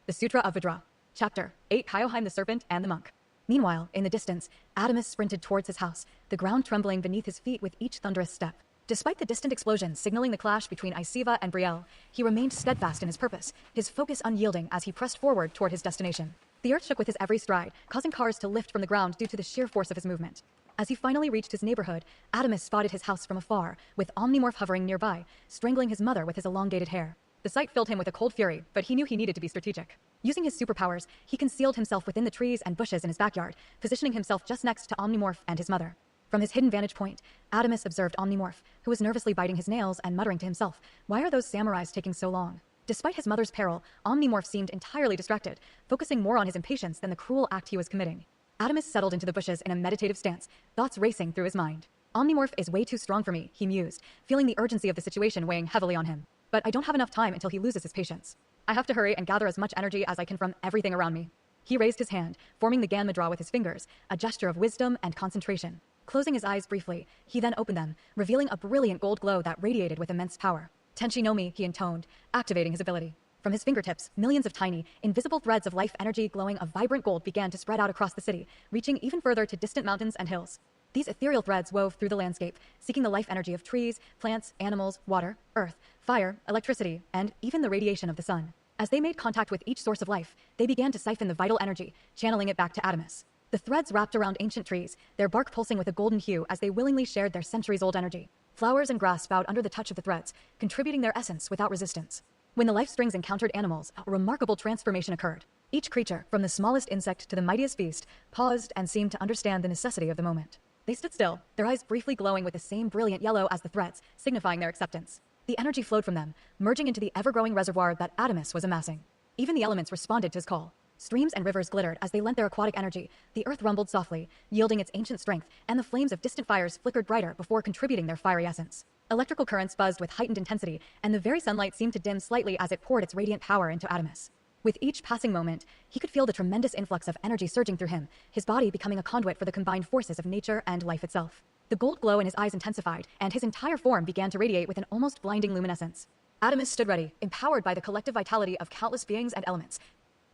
The Sutra of Vajra. Chapter 8: Kiyohime the Serpent and the Monk. Meanwhile, in the distance, Adamus sprinted towards his house, the ground trembling beneath his feet with each thunderous step. Despite the distant explosion signaling the clash between Isiva and Brielle, he remained steadfast in his purpose, his focus unyielding as he pressed forward toward his destination. The earth shook with his every stride, causing cars to lift from the ground due to the sheer force of his movement. As he finally reached his neighborhood, Adamus spotted his house from afar, with Omnimorph hovering nearby, strangling his mother with his elongated hair. The sight filled him with a cold fury, but he knew he needed to be strategic. Using his superpowers, he concealed himself within the trees and bushes in his backyard, positioning himself just next to Omnimorph and his mother. From his hidden vantage point, Adamus observed Omnimorph, who was nervously biting his nails and muttering to himself, "Why are those samurais taking so long?" Despite his mother's peril, Omnimorph seemed entirely distracted, focusing more on his impatience than the cruel act he was committing. Adamus settled into the bushes in a meditative stance, thoughts racing through his mind. "Omnimorph is way too strong for me," he mused, feeling the urgency of the situation weighing heavily on him. "But I don't have enough time until he loses his patience. I have to hurry and gather as much energy as I can from everything around me." He raised his hand, forming the Gan Mudra with his fingers, a gesture of wisdom and concentration. Closing his eyes briefly, he then opened them, revealing a brilliant gold glow that radiated with immense power. "Tenshi no Mi," he intoned, activating his ability. From his fingertips, millions of tiny, invisible threads of life energy glowing a vibrant gold began to spread out across the city, reaching even further to distant mountains and hills. These ethereal threads wove through the landscape, seeking the life energy of trees, plants, animals, water, earth, fire, electricity, and even the radiation of the sun. As they made contact with each source of life, they began to siphon the vital energy, channeling it back to Adamus. The threads wrapped around ancient trees, their bark pulsing with a golden hue as they willingly shared their centuries-old energy. Flowers and grass bowed under the touch of the threads, contributing their essence without resistance. When the life strings encountered animals, a remarkable transformation occurred. Each creature, from the smallest insect to the mightiest beast, paused and seemed to understand the necessity of the moment. They stood still, their eyes briefly glowing with the same brilliant yellow as the threads, signifying their acceptance. The energy flowed from them, merging into the ever-growing reservoir that Adamus was amassing. Even the elements responded to his call. Streams and rivers glittered as they lent their aquatic energy, the earth rumbled softly, yielding its ancient strength, and the flames of distant fires flickered brighter before contributing their fiery essence. Electrical currents buzzed with heightened intensity, and the very sunlight seemed to dim slightly as it poured its radiant power into Adamus. With each passing moment, he could feel the tremendous influx of energy surging through him, his body becoming a conduit for the combined forces of nature and life itself. The gold glow in his eyes intensified, and his entire form began to radiate with an almost blinding luminescence. Adamus stood ready, empowered by the collective vitality of countless beings and elements.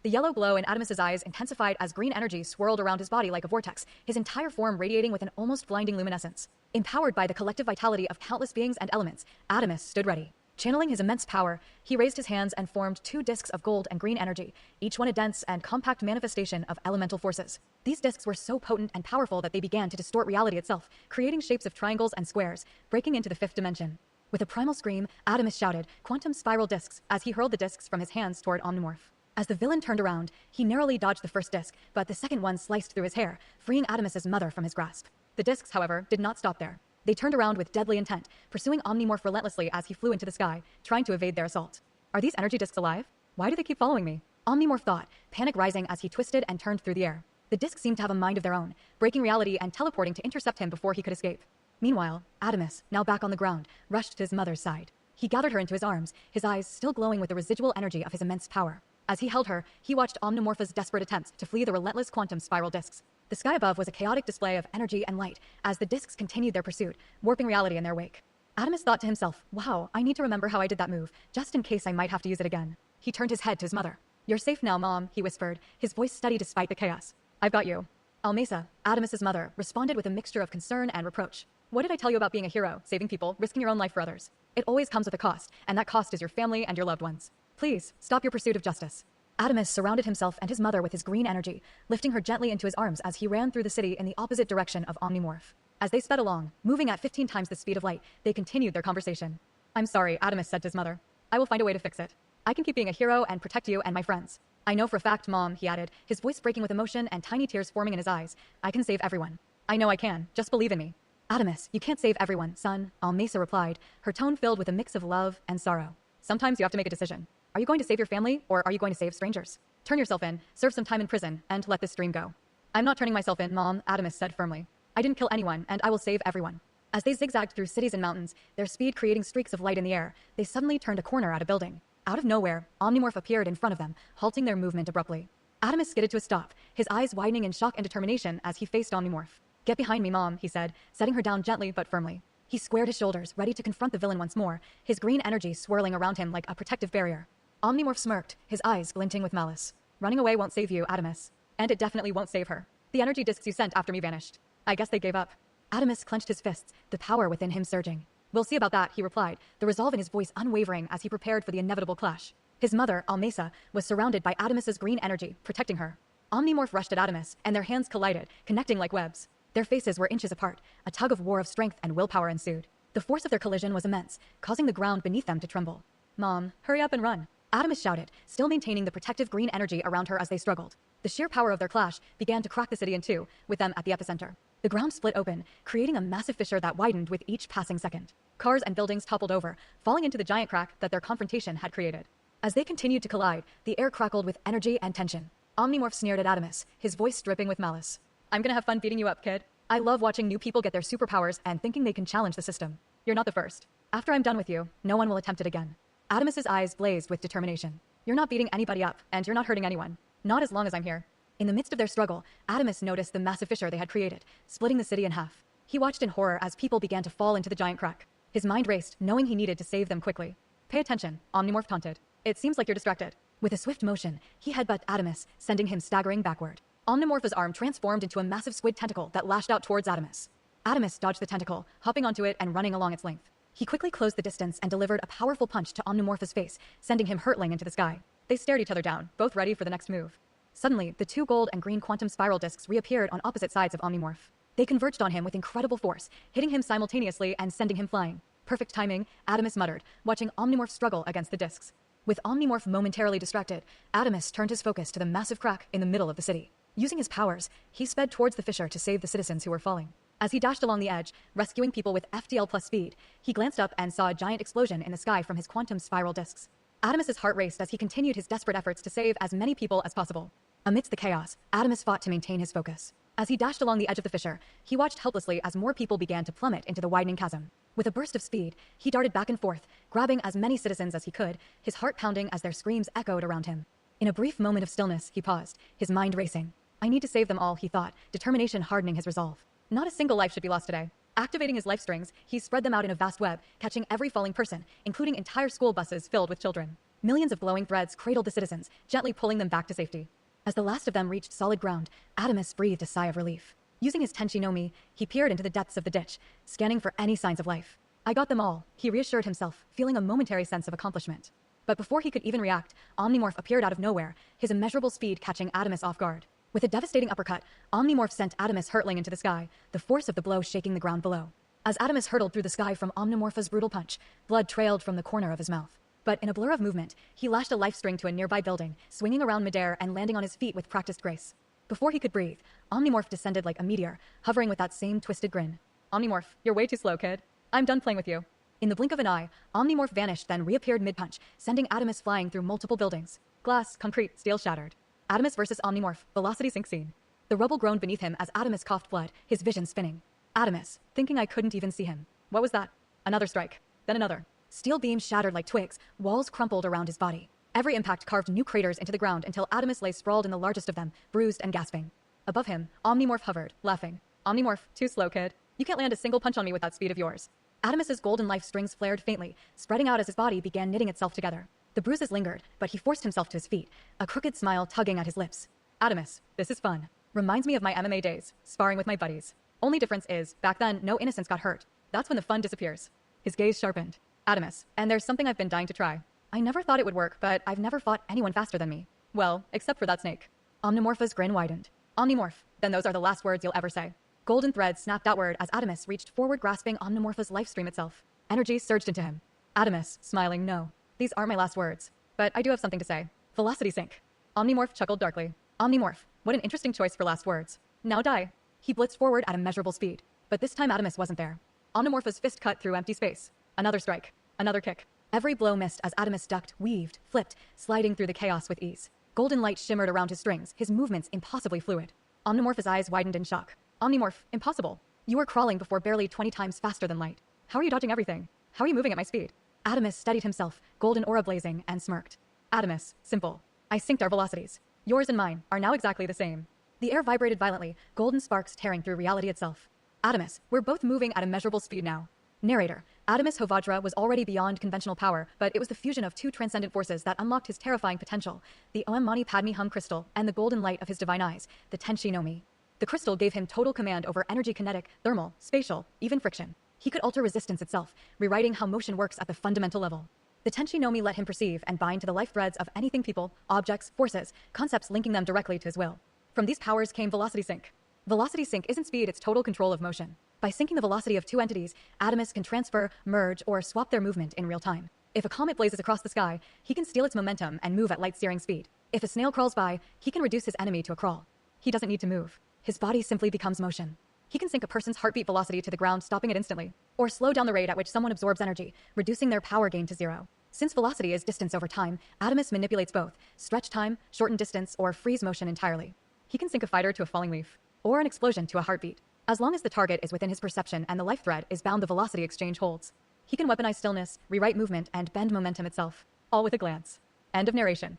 The yellow glow in Adamus's eyes intensified as green energy swirled around his body like a vortex, his entire form radiating with an almost blinding luminescence. Empowered by the collective vitality of countless beings and elements, Adamus stood ready. Channeling his immense power, he raised his hands and formed two discs of gold and green energy, each one a dense and compact manifestation of elemental forces. These discs were so potent and powerful that they began to distort reality itself, creating shapes of triangles and squares, breaking into the fifth dimension. With a primal scream, Adamus shouted, "Quantum spiral discs," as he hurled the discs from his hands toward Omnimorph. As the villain turned around, he narrowly dodged the first disc, but the second one sliced through his hair, freeing Adamus's mother from his grasp. The discs, however, did not stop there. They turned around with deadly intent, pursuing Omnimorph relentlessly as he flew into the sky, trying to evade their assault. "Are these energy discs alive? Why do they keep following me?" Omnimorph thought, panic rising as he twisted and turned through the air. The discs seemed to have a mind of their own, breaking reality and teleporting to intercept him before he could escape. Meanwhile, Adamus, now back on the ground, rushed to his mother's side. He gathered her into his arms, his eyes still glowing with the residual energy of his immense power. As he held her, he watched Omnimorph's desperate attempts to flee the relentless quantum spiral discs. The sky above was a chaotic display of energy and light as the discs continued their pursuit, warping reality in their wake. Adamus thought to himself, "Wow, I need to remember how I did that move, just in case I might have to use it again." He turned his head to his mother. "You're safe now, Mom," he whispered, his voice steady despite the chaos. "I've got you." Almesa, Adamus's mother, responded with a mixture of concern and reproach. "What did I tell you about being a hero, saving people, risking your own life for others? It always comes with a cost, and that cost is your family and your loved ones. Please, stop your pursuit of justice." Adamus surrounded himself and his mother with his green energy, lifting her gently into his arms as he ran through the city in the opposite direction of Omnimorph. As they sped along, moving at 15 times the speed of light, they continued their conversation. "I'm sorry," Adamus said to his mother. "I will find a way to fix it. I can keep being a hero and protect you and my friends. I know for a fact, Mom," he added, his voice breaking with emotion and tiny tears forming in his eyes. "I can save everyone. I know I can. Just believe in me." "Adamus, you can't save everyone, son," Almesa replied, her tone filled with a mix of love and sorrow. "Sometimes you have to make a decision. Are you going to save your family, or are you going to save strangers? Turn yourself in, serve some time in prison, and let this dream go." "I'm not turning myself in, Mom," Adamus said firmly. "I didn't kill anyone, and I will save everyone." As they zigzagged through cities and mountains, their speed creating streaks of light in the air, they suddenly turned a corner at a building. Out of nowhere, Omnimorph appeared in front of them, halting their movement abruptly. Adamus skidded to a stop, his eyes widening in shock and determination as he faced Omnimorph. "Get behind me, Mom," he said, setting her down gently but firmly. He squared his shoulders, ready to confront the villain once more, his green energy swirling around him like a protective barrier. Omnimorph smirked, his eyes glinting with malice. Running away won't save you, Adamus. And it definitely won't save her. The energy discs you sent after me vanished. I guess they gave up. Adamus clenched his fists, the power within him surging. We'll see about that, he replied, the resolve in his voice unwavering as he prepared for the inevitable clash. His mother, Almesa, was surrounded by Adamus's green energy, protecting her. Omnimorph rushed at Adamus, and their hands collided, connecting like webs. Their faces were inches apart. A tug of war of strength and willpower ensued. The force of their collision was immense, causing the ground beneath them to tremble. Mom, hurry up and run. Adamus shouted, still maintaining the protective green energy around her as they struggled. The sheer power of their clash began to crack the city in two, with them at the epicenter. The ground split open, creating a massive fissure that widened with each passing second. Cars and buildings toppled over, falling into the giant crack that their confrontation had created. As they continued to collide, the air crackled with energy and tension. Omnimorph sneered at Adamus, his voice dripping with malice. I'm gonna have fun beating you up, kid. I love watching new people get their superpowers and thinking they can challenge the system. You're not the first. After I'm done with you, no one will attempt it again. Adamus's eyes blazed with determination. You're not beating anybody up, and you're not hurting anyone. Not as long as I'm here. In the midst of their struggle, Adamus noticed the massive fissure they had created, splitting the city in half. He watched in horror as people began to fall into the giant crack. His mind raced, knowing he needed to save them quickly. Pay attention, Omnimorph taunted. It seems like you're distracted. With a swift motion, he headbutted Adamus, sending him staggering backward. Omnimorph's arm transformed into a massive squid tentacle that lashed out towards Adamus. Adamus dodged the tentacle, hopping onto it and running along its length. He quickly closed the distance and delivered a powerful punch to Omnimorph's face, sending him hurtling into the sky. They stared each other down, both ready for the next move. Suddenly, the two gold and green quantum spiral discs reappeared on opposite sides of Omnimorph. They converged on him with incredible force, hitting him simultaneously and sending him flying. Perfect timing, Adamus muttered, watching Omnimorph struggle against the discs. With Omnimorph momentarily distracted, Adamus turned his focus to the massive crack in the middle of the city. Using his powers, he sped towards the fissure to save the citizens who were falling. As he dashed along the edge, rescuing people with FTL plus speed, he glanced up and saw a giant explosion in the sky from his quantum spiral discs. Adamus's heart raced as he continued his desperate efforts to save as many people as possible. Amidst the chaos, Adamus fought to maintain his focus. As he dashed along the edge of the fissure, he watched helplessly as more people began to plummet into the widening chasm. With a burst of speed, he darted back and forth, grabbing as many citizens as he could, his heart pounding as their screams echoed around him. In a brief moment of stillness, he paused, his mind racing. I need to save them all, he thought, determination hardening his resolve. Not a single life should be lost today. Activating his life strings, he spread them out in a vast web, catching every falling person, including entire school buses filled with children. Millions of glowing threads cradled the citizens, gently pulling them back to safety. As the last of them reached solid ground, Adamus breathed a sigh of relief. Using his Tenshi no Mi, he peered into the depths of the ditch, scanning for any signs of life. I got them all, he reassured himself, feeling a momentary sense of accomplishment. But before he could even react, Omnimorph appeared out of nowhere, his immeasurable speed catching Adamus off guard. With a devastating uppercut, Omnimorph sent Adamus hurtling into the sky, the force of the blow shaking the ground below. As Adamus hurtled through the sky from Omnimorph's brutal punch, blood trailed from the corner of his mouth. But in a blur of movement, he lashed a life string to a nearby building, swinging around midair and landing on his feet with practiced grace. Before he could breathe, Omnimorph descended like a meteor, hovering with that same twisted grin. Omnimorph, you're way too slow, kid. I'm done playing with you. In the blink of an eye, Omnimorph vanished, then reappeared mid-punch, sending Adamus flying through multiple buildings. Glass, concrete, steel shattered. Adamus versus Omnimorph, velocity sync scene. The rubble groaned beneath him as Adamus coughed blood, his vision spinning. Adamus, thinking I couldn't even see him. What was that? Another strike. Then another. Steel beams shattered like twigs, walls crumpled around his body. Every impact carved new craters into the ground until Adamus lay sprawled in the largest of them, bruised and gasping. Above him, Omnimorph hovered, laughing. Omnimorph, too slow, kid. You can't land a single punch on me with that speed of yours. Adamus's golden life strings flared faintly, spreading out as his body began knitting itself together. The bruises lingered, but he forced himself to his feet, a crooked smile tugging at his lips. Adamus, this is fun. Reminds me of my MMA days, sparring with my buddies. Only difference is, back then, no innocents got hurt. That's when the fun disappears. His gaze sharpened. Adamus, and there's something I've been dying to try. I never thought it would work, but I've never fought anyone faster than me. Well, except for that snake. Omnimorph's grin widened. Omnimorph, then those are the last words you'll ever say. Golden threads snapped outward as Adamus reached forward, grasping Omnimorph's life stream itself. Energy surged into him. Adamus, smiling, no. These aren't my last words. But I do have something to say. Velocity sync. Omnimorph chuckled darkly. Omnimorph, what an interesting choice for last words. Now die. He blitzed forward at immeasurable speed. But this time Adamus wasn't there. Omnimorph's fist cut through empty space. Another strike. Another kick. Every blow missed as Adamus ducked, weaved, flipped, sliding through the chaos with ease. Golden light shimmered around his strings, his movements impossibly fluid. Omnimorph's eyes widened in shock. Omnimorph, impossible. You were crawling before barely 20 times faster than light. How are you dodging everything? How are you moving at my speed? Adamus steadied himself, golden aura blazing, and smirked. Adamus, simple. I synced our velocities. Yours and mine are now exactly the same. The air vibrated violently, golden sparks tearing through reality itself. Adamus, we're both moving at immeasurable speed now. Narrator, Adamus Vajra was already beyond conventional power, but it was the fusion of two transcendent forces that unlocked his terrifying potential, the Om Mani Padme Hum crystal and the golden light of his divine eyes, the Tenshi no Mi. The crystal gave him total command over energy, kinetic, thermal, spatial, even friction. He could alter resistance itself, rewriting how motion works at the fundamental level. The Tenshi no Mi let him perceive and bind to the life threads of anything, people, objects, forces, concepts, linking them directly to his will. From these powers came velocity sync. Velocity sync isn't speed, it's total control of motion. By syncing the velocity of two entities, Adamus can transfer, merge, or swap their movement in real time. If a comet blazes across the sky, he can steal its momentum and move at light-searing speed. If a snail crawls by, he can reduce his enemy to a crawl. He doesn't need to move. His body simply becomes motion. He can sync a person's heartbeat velocity to the ground, stopping it instantly, or slow down the rate at which someone absorbs energy, reducing their power gain to zero. Since velocity is distance over time, Adamus manipulates both, stretch time, shorten distance, or freeze motion entirely. He can sync a fighter to a falling leaf, or an explosion to a heartbeat. As long as the target is within his perception and the life thread is bound, the velocity exchange holds. He can weaponize stillness, rewrite movement, and bend momentum itself, all with a glance. End of narration.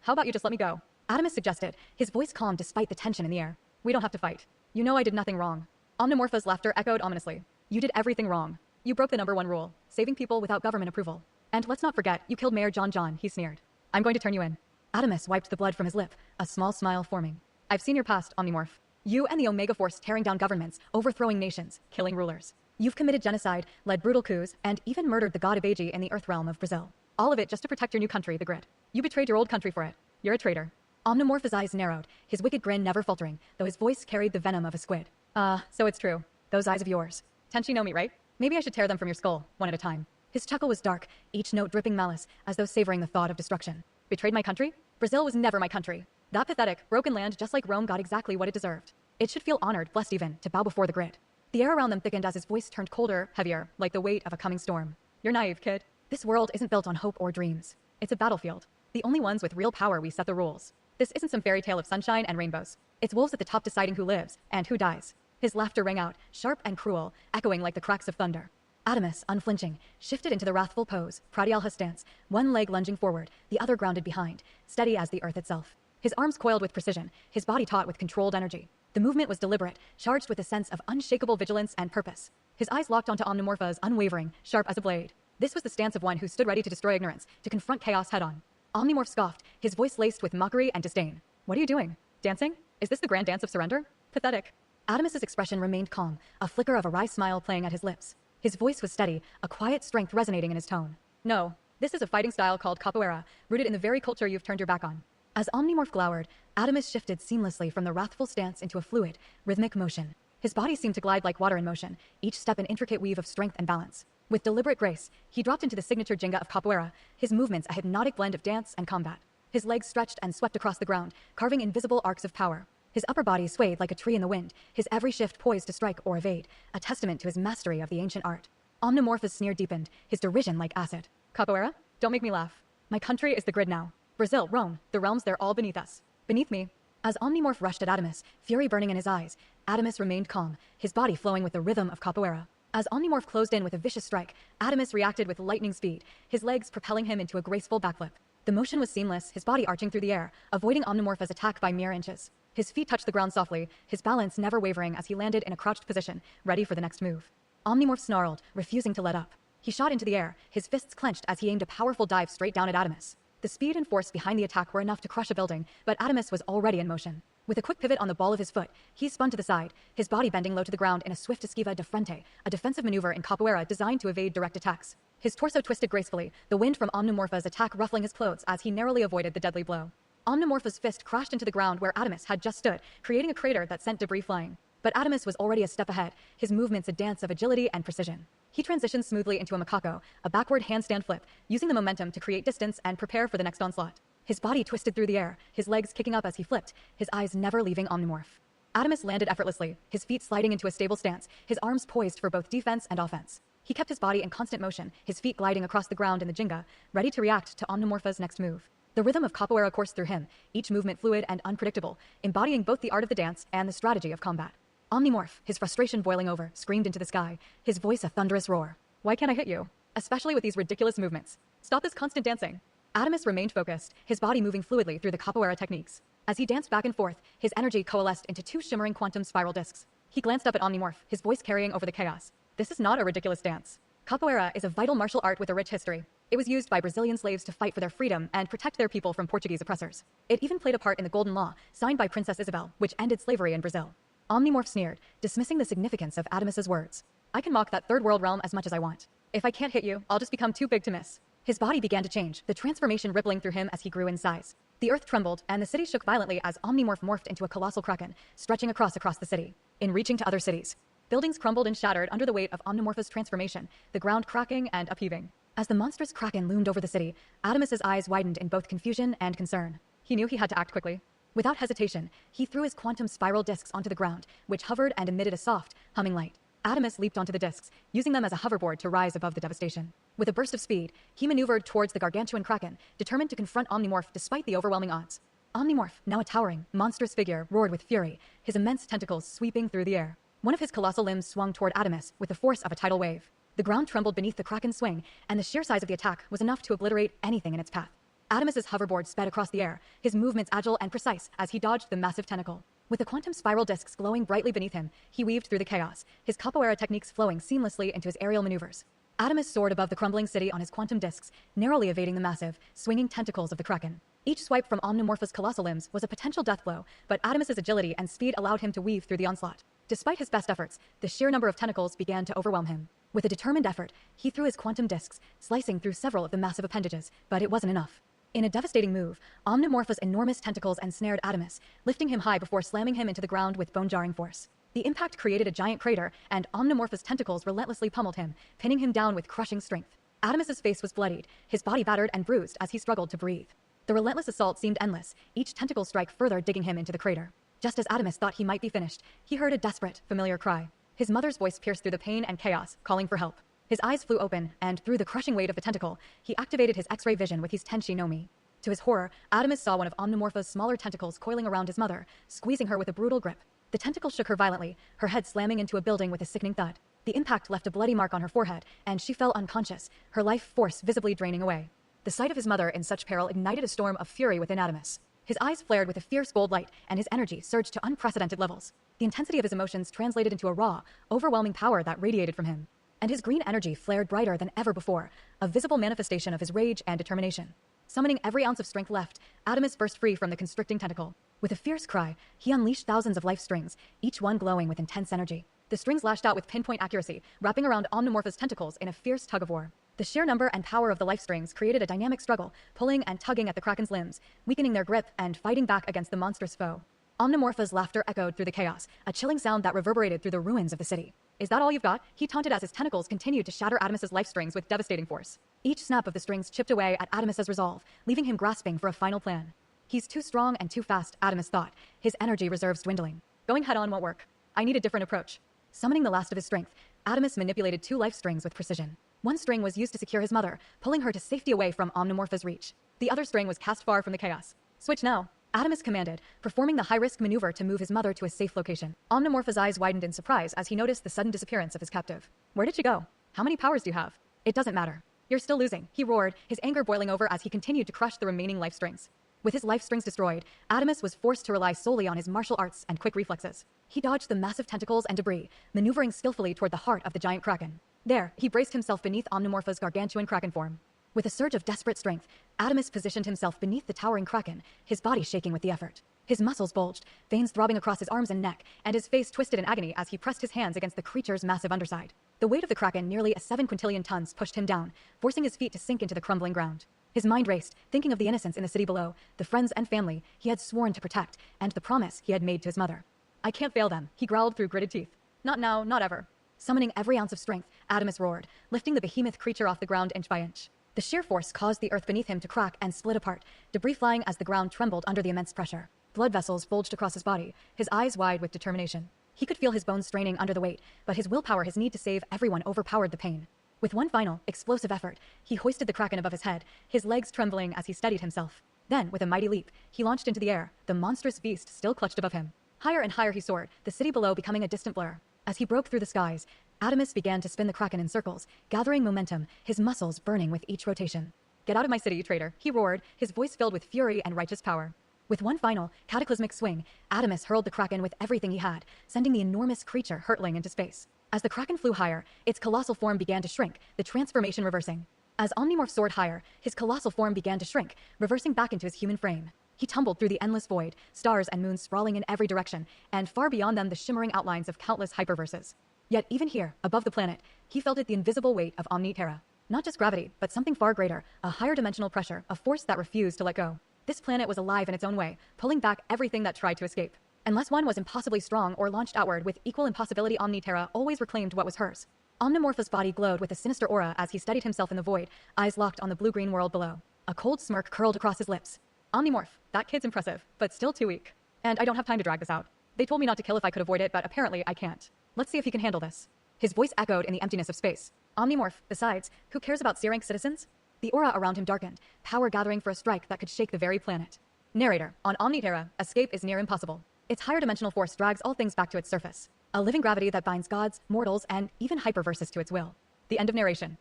How about you just let me go? Adamus suggested, his voice calm despite the tension in the air. We don't have to fight. You know I did nothing wrong. Omnimorpha's laughter echoed ominously. You did everything wrong. You broke the #1 rule, saving people without government approval. And let's not forget, you killed Mayor John, he sneered. I'm going to turn you in. Adamus wiped the blood from his lip, a small smile forming. I've seen your past, Omnimorph. You and the Omega Force tearing down governments, overthrowing nations, killing rulers. You've committed genocide, led brutal coups, and even murdered the god of Agi in the Earth realm of Brazil. All of it just to protect your new country, the Grid. You betrayed your old country for it. You're a traitor. Omnimorph's eyes narrowed, his wicked grin never faltering, though his voice carried the venom of a squid. So it's true. Those eyes of yours. Tenshi no Mi, right? Maybe I should tear them from your skull, one at a time. His chuckle was dark, each note dripping malice, as though savoring the thought of destruction. Betrayed my country? Brazil was never my country. That pathetic, broken land, just like Rome, got exactly what it deserved. It should feel honored, blessed even, to bow before the Grid. The air around them thickened as his voice turned colder, heavier, like the weight of a coming storm. You're naive, kid. This world isn't built on hope or dreams. It's a battlefield. The only ones with real power, we set the rules. This isn't some fairy tale of sunshine and rainbows. It's wolves at the top deciding who lives and who dies. His laughter rang out, sharp and cruel, echoing like the cracks of thunder. Adamus, unflinching, shifted into the wrathful pose, Pratyalha stance, one leg lunging forward, the other grounded behind, steady as the earth itself. His arms coiled with precision, his body taut with controlled energy. The movement was deliberate, charged with a sense of unshakable vigilance and purpose. His eyes locked onto Omnimorpha's, unwavering, sharp as a blade. This was the stance of one who stood ready to destroy ignorance, to confront chaos head-on. Omnimorph scoffed, his voice laced with mockery and disdain. What are you doing? Dancing? Is this the grand dance of surrender? Pathetic. Adamus's expression remained calm, a flicker of a wry smile playing at his lips. His voice was steady, a quiet strength resonating in his tone. No, this is a fighting style called capoeira, rooted in the very culture you've turned your back on. As Omnimorph glowered, Adamus shifted seamlessly from the wrathful stance into a fluid, rhythmic motion. His body seemed to glide like water in motion, each step an intricate weave of strength and balance. With deliberate grace, he dropped into the signature jinga of capoeira, his movements a hypnotic blend of dance and combat. His legs stretched and swept across the ground, carving invisible arcs of power. His upper body swayed like a tree in the wind, his every shift poised to strike or evade, a testament to his mastery of the ancient art. Omnimorph's sneer deepened, his derision like acid. Capoeira? Don't make me laugh. My country is the Grid now. Brazil, Rome, the realms, they're all beneath us. Beneath me. As Omnimorph rushed at Adamus, fury burning in his eyes, Adamus remained calm, his body flowing with the rhythm of capoeira. As Omnimorph closed in with a vicious strike, Adamus reacted with lightning speed, his legs propelling him into a graceful backflip. The motion was seamless, his body arching through the air, avoiding Omnimorph's attack by mere inches. His feet touched the ground softly, his balance never wavering as he landed in a crouched position, ready for the next move. Omnimorph snarled, refusing to let up. He shot into the air, his fists clenched as he aimed a powerful dive straight down at Adamus. The speed and force behind the attack were enough to crush a building, but Adamus was already in motion. With a quick pivot on the ball of his foot, he spun to the side, his body bending low to the ground in a swift esquiva de frente, a defensive maneuver in capoeira designed to evade direct attacks. His torso twisted gracefully, the wind from Omnimorpha's attack ruffling his clothes as he narrowly avoided the deadly blow. Omnimorpha's fist crashed into the ground where Adamus had just stood, creating a crater that sent debris flying. But Adamus was already a step ahead, his movements a dance of agility and precision. He transitioned smoothly into a macaco, a backward handstand flip, using the momentum to create distance and prepare for the next onslaught. His body twisted through the air, his legs kicking up as he flipped, his eyes never leaving Omnimorph. Adamus landed effortlessly, his feet sliding into a stable stance, his arms poised for both defense and offense. He kept his body in constant motion, his feet gliding across the ground in the jinga, ready to react to Omnimorpha's next move. The rhythm of capoeira coursed through him, each movement fluid and unpredictable, embodying both the art of the dance and the strategy of combat. Omnimorph, his frustration boiling over, screamed into the sky, his voice a thunderous roar. Why can't I hit you? Especially with these ridiculous movements. Stop this constant dancing. Adamus remained focused, his body moving fluidly through the capoeira techniques. As he danced back and forth, his energy coalesced into two shimmering quantum spiral discs. He glanced up at Omnimorph, his voice carrying over the chaos. This is not a ridiculous dance. Capoeira is a vital martial art with a rich history. It was used by Brazilian slaves to fight for their freedom and protect their people from Portuguese oppressors. It even played a part in the Golden Law, signed by Princess Isabel, which ended slavery in Brazil. Omnimorph sneered, dismissing the significance of Adamus's words. I can mock that third world realm as much as I want. If I can't hit you, I'll just become too big to miss. His body began to change, the transformation rippling through him as he grew in size. The earth trembled, and the city shook violently as Omnimorph morphed into a colossal kraken, stretching across the city. In reaching to other cities, buildings crumbled and shattered under the weight of Omnimorph's transformation, the ground cracking and upheaving. As the monstrous kraken loomed over the city, Adamus's eyes widened in both confusion and concern. He knew he had to act quickly. Without hesitation, he threw his quantum spiral discs onto the ground, which hovered and emitted a soft, humming light. Adamus leaped onto the discs, using them as a hoverboard to rise above the devastation. With a burst of speed, he maneuvered towards the gargantuan kraken, determined to confront Omnimorph despite the overwhelming odds. Omnimorph, now a towering, monstrous figure, roared with fury, his immense tentacles sweeping through the air. One of his colossal limbs swung toward Adamus with the force of a tidal wave. The ground trembled beneath the kraken's swing, and the sheer size of the attack was enough to obliterate anything in its path. Adamus's hoverboard sped across the air, his movements agile and precise as he dodged the massive tentacle. With the quantum spiral discs glowing brightly beneath him, he weaved through the chaos, his capoeira techniques flowing seamlessly into his aerial maneuvers. Adamus soared above the crumbling city on his quantum discs, narrowly evading the massive, swinging tentacles of the kraken. Each swipe from Omnimorph's colossal limbs was a potential death blow, but Adamus's agility and speed allowed him to weave through the onslaught. Despite his best efforts, the sheer number of tentacles began to overwhelm him. With a determined effort, he threw his quantum discs, slicing through several of the massive appendages, but it wasn't enough. In a devastating move, Omnimorph's enormous tentacles ensnared Adamus, lifting him high before slamming him into the ground with bone-jarring force. The impact created a giant crater, and Omnimorph's tentacles relentlessly pummeled him, pinning him down with crushing strength. Adamus's face was bloodied, his body battered and bruised as he struggled to breathe. The relentless assault seemed endless, each tentacle strike further digging him into the crater. Just as Adamus thought he might be finished, he heard a desperate, familiar cry. His mother's voice pierced through the pain and chaos, calling for help. His eyes flew open, and through the crushing weight of the tentacle, he activated his X-ray vision with his Tenshi no Mi. To his horror, Adamus saw one of Omnimorph's smaller tentacles coiling around his mother, squeezing her with a brutal grip. The tentacle shook her violently, her head slamming into a building with a sickening thud. The impact left a bloody mark on her forehead, and she fell unconscious, her life force visibly draining away. The sight of his mother in such peril ignited a storm of fury within Adamus. His eyes flared with a fierce gold light, and his energy surged to unprecedented levels. The intensity of his emotions translated into a raw, overwhelming power that radiated from him. And his green energy flared brighter than ever before, a visible manifestation of his rage and determination. Summoning every ounce of strength left, Adamus burst free from the constricting tentacle. With a fierce cry, he unleashed thousands of life strings, each one glowing with intense energy. The strings lashed out with pinpoint accuracy, wrapping around Omnimorph's tentacles in a fierce tug-of-war. The sheer number and power of the life strings created a dynamic struggle, pulling and tugging at the kraken's limbs, weakening their grip and fighting back against the monstrous foe. Omnimorph's laughter echoed through the chaos, a chilling sound that reverberated through the ruins of the city. Is that all you've got? He taunted as his tentacles continued to shatter Adamus's life strings with devastating force. Each snap of the strings chipped away at Adamus's resolve, leaving him grasping for a final plan. He's too strong and too fast, Adamus thought, his energy reserves dwindling. Going head-on won't work. I need a different approach. Summoning the last of his strength, Adamus manipulated two life strings with precision. One string was used to secure his mother, pulling her to safety away from Omnimorph's reach. The other string was cast far from the chaos. Switch now, Adamus commanded, performing the high-risk maneuver to move his mother to a safe location. Omnimorph's eyes widened in surprise as he noticed the sudden disappearance of his captive. Where did she go? How many powers do you have? It doesn't matter. You're still losing, he roared, his anger boiling over as he continued to crush the remaining life strings. With his life strings destroyed, Adamus was forced to rely solely on his martial arts and quick reflexes. He dodged the massive tentacles and debris, maneuvering skillfully toward the heart of the giant kraken. There, he braced himself beneath Omnimorph's gargantuan kraken form. With a surge of desperate strength, Adamus positioned himself beneath the towering kraken, his body shaking with the effort. His muscles bulged, veins throbbing across his arms and neck, and his face twisted in agony as he pressed his hands against the creature's massive underside. The weight of the kraken, nearly 7 quintillion tons, pushed him down, forcing his feet to sink into the crumbling ground. His mind raced, thinking of the innocents in the city below, the friends and family he had sworn to protect, and the promise he had made to his mother. I can't fail them, he growled through gritted teeth. Not now, not ever. Summoning every ounce of strength, Adamus roared, lifting the behemoth creature off the ground inch by inch. The sheer force caused the earth beneath him to crack and split apart, debris flying as the ground trembled under the immense pressure. Blood vessels bulged across his body, his eyes wide with determination. He could feel his bones straining under the weight, but his willpower, his need to save everyone, overpowered the pain. With one final, explosive effort, he hoisted the kraken above his head, his legs trembling as he steadied himself. Then, with a mighty leap, he launched into the air, the monstrous beast still clutched above him. Higher and higher he soared, the city below becoming a distant blur. As he broke through the skies, Adamus began to spin the kraken in circles, gathering momentum, his muscles burning with each rotation. Get out of my city, you traitor, he roared, his voice filled with fury and righteous power. With one final, cataclysmic swing, Adamus hurled the Kraken with everything he had, sending the enormous creature hurtling into space. As the Kraken flew higher, its colossal form began to shrink, the transformation reversing. As Omnimorph soared higher, his colossal form began to shrink, reversing back into his human frame. He tumbled through the endless void, stars and moons sprawling in every direction, and far beyond them the shimmering outlines of countless hyperverses. Yet even here, above the planet, he felt it the invisible weight of Omniterra. Not just gravity, but something far greater, a higher dimensional pressure, a force that refused to let go. This planet was alive in its own way, pulling back everything that tried to escape. Unless one was impossibly strong or launched outward with equal impossibility, Omniterra always reclaimed what was hers. Omnimorph's body glowed with a sinister aura as he steadied himself in the void, eyes locked on the blue-green world below. A cold smirk curled across his lips. Omnimorph, that kid's impressive, but still too weak. And I don't have time to drag this out. They told me not to kill if I could avoid it, but apparently I can't. Let's see if he can handle this. His voice echoed in the emptiness of space. Omnimorph, besides, who cares about C-rank citizens? The aura around him darkened, power gathering for a strike that could shake the very planet. Narrator, on Omniterra, escape is near impossible. Its higher dimensional force drags all things back to its surface. A living gravity that binds gods, mortals, and even hyperverses to its will. The end of narration.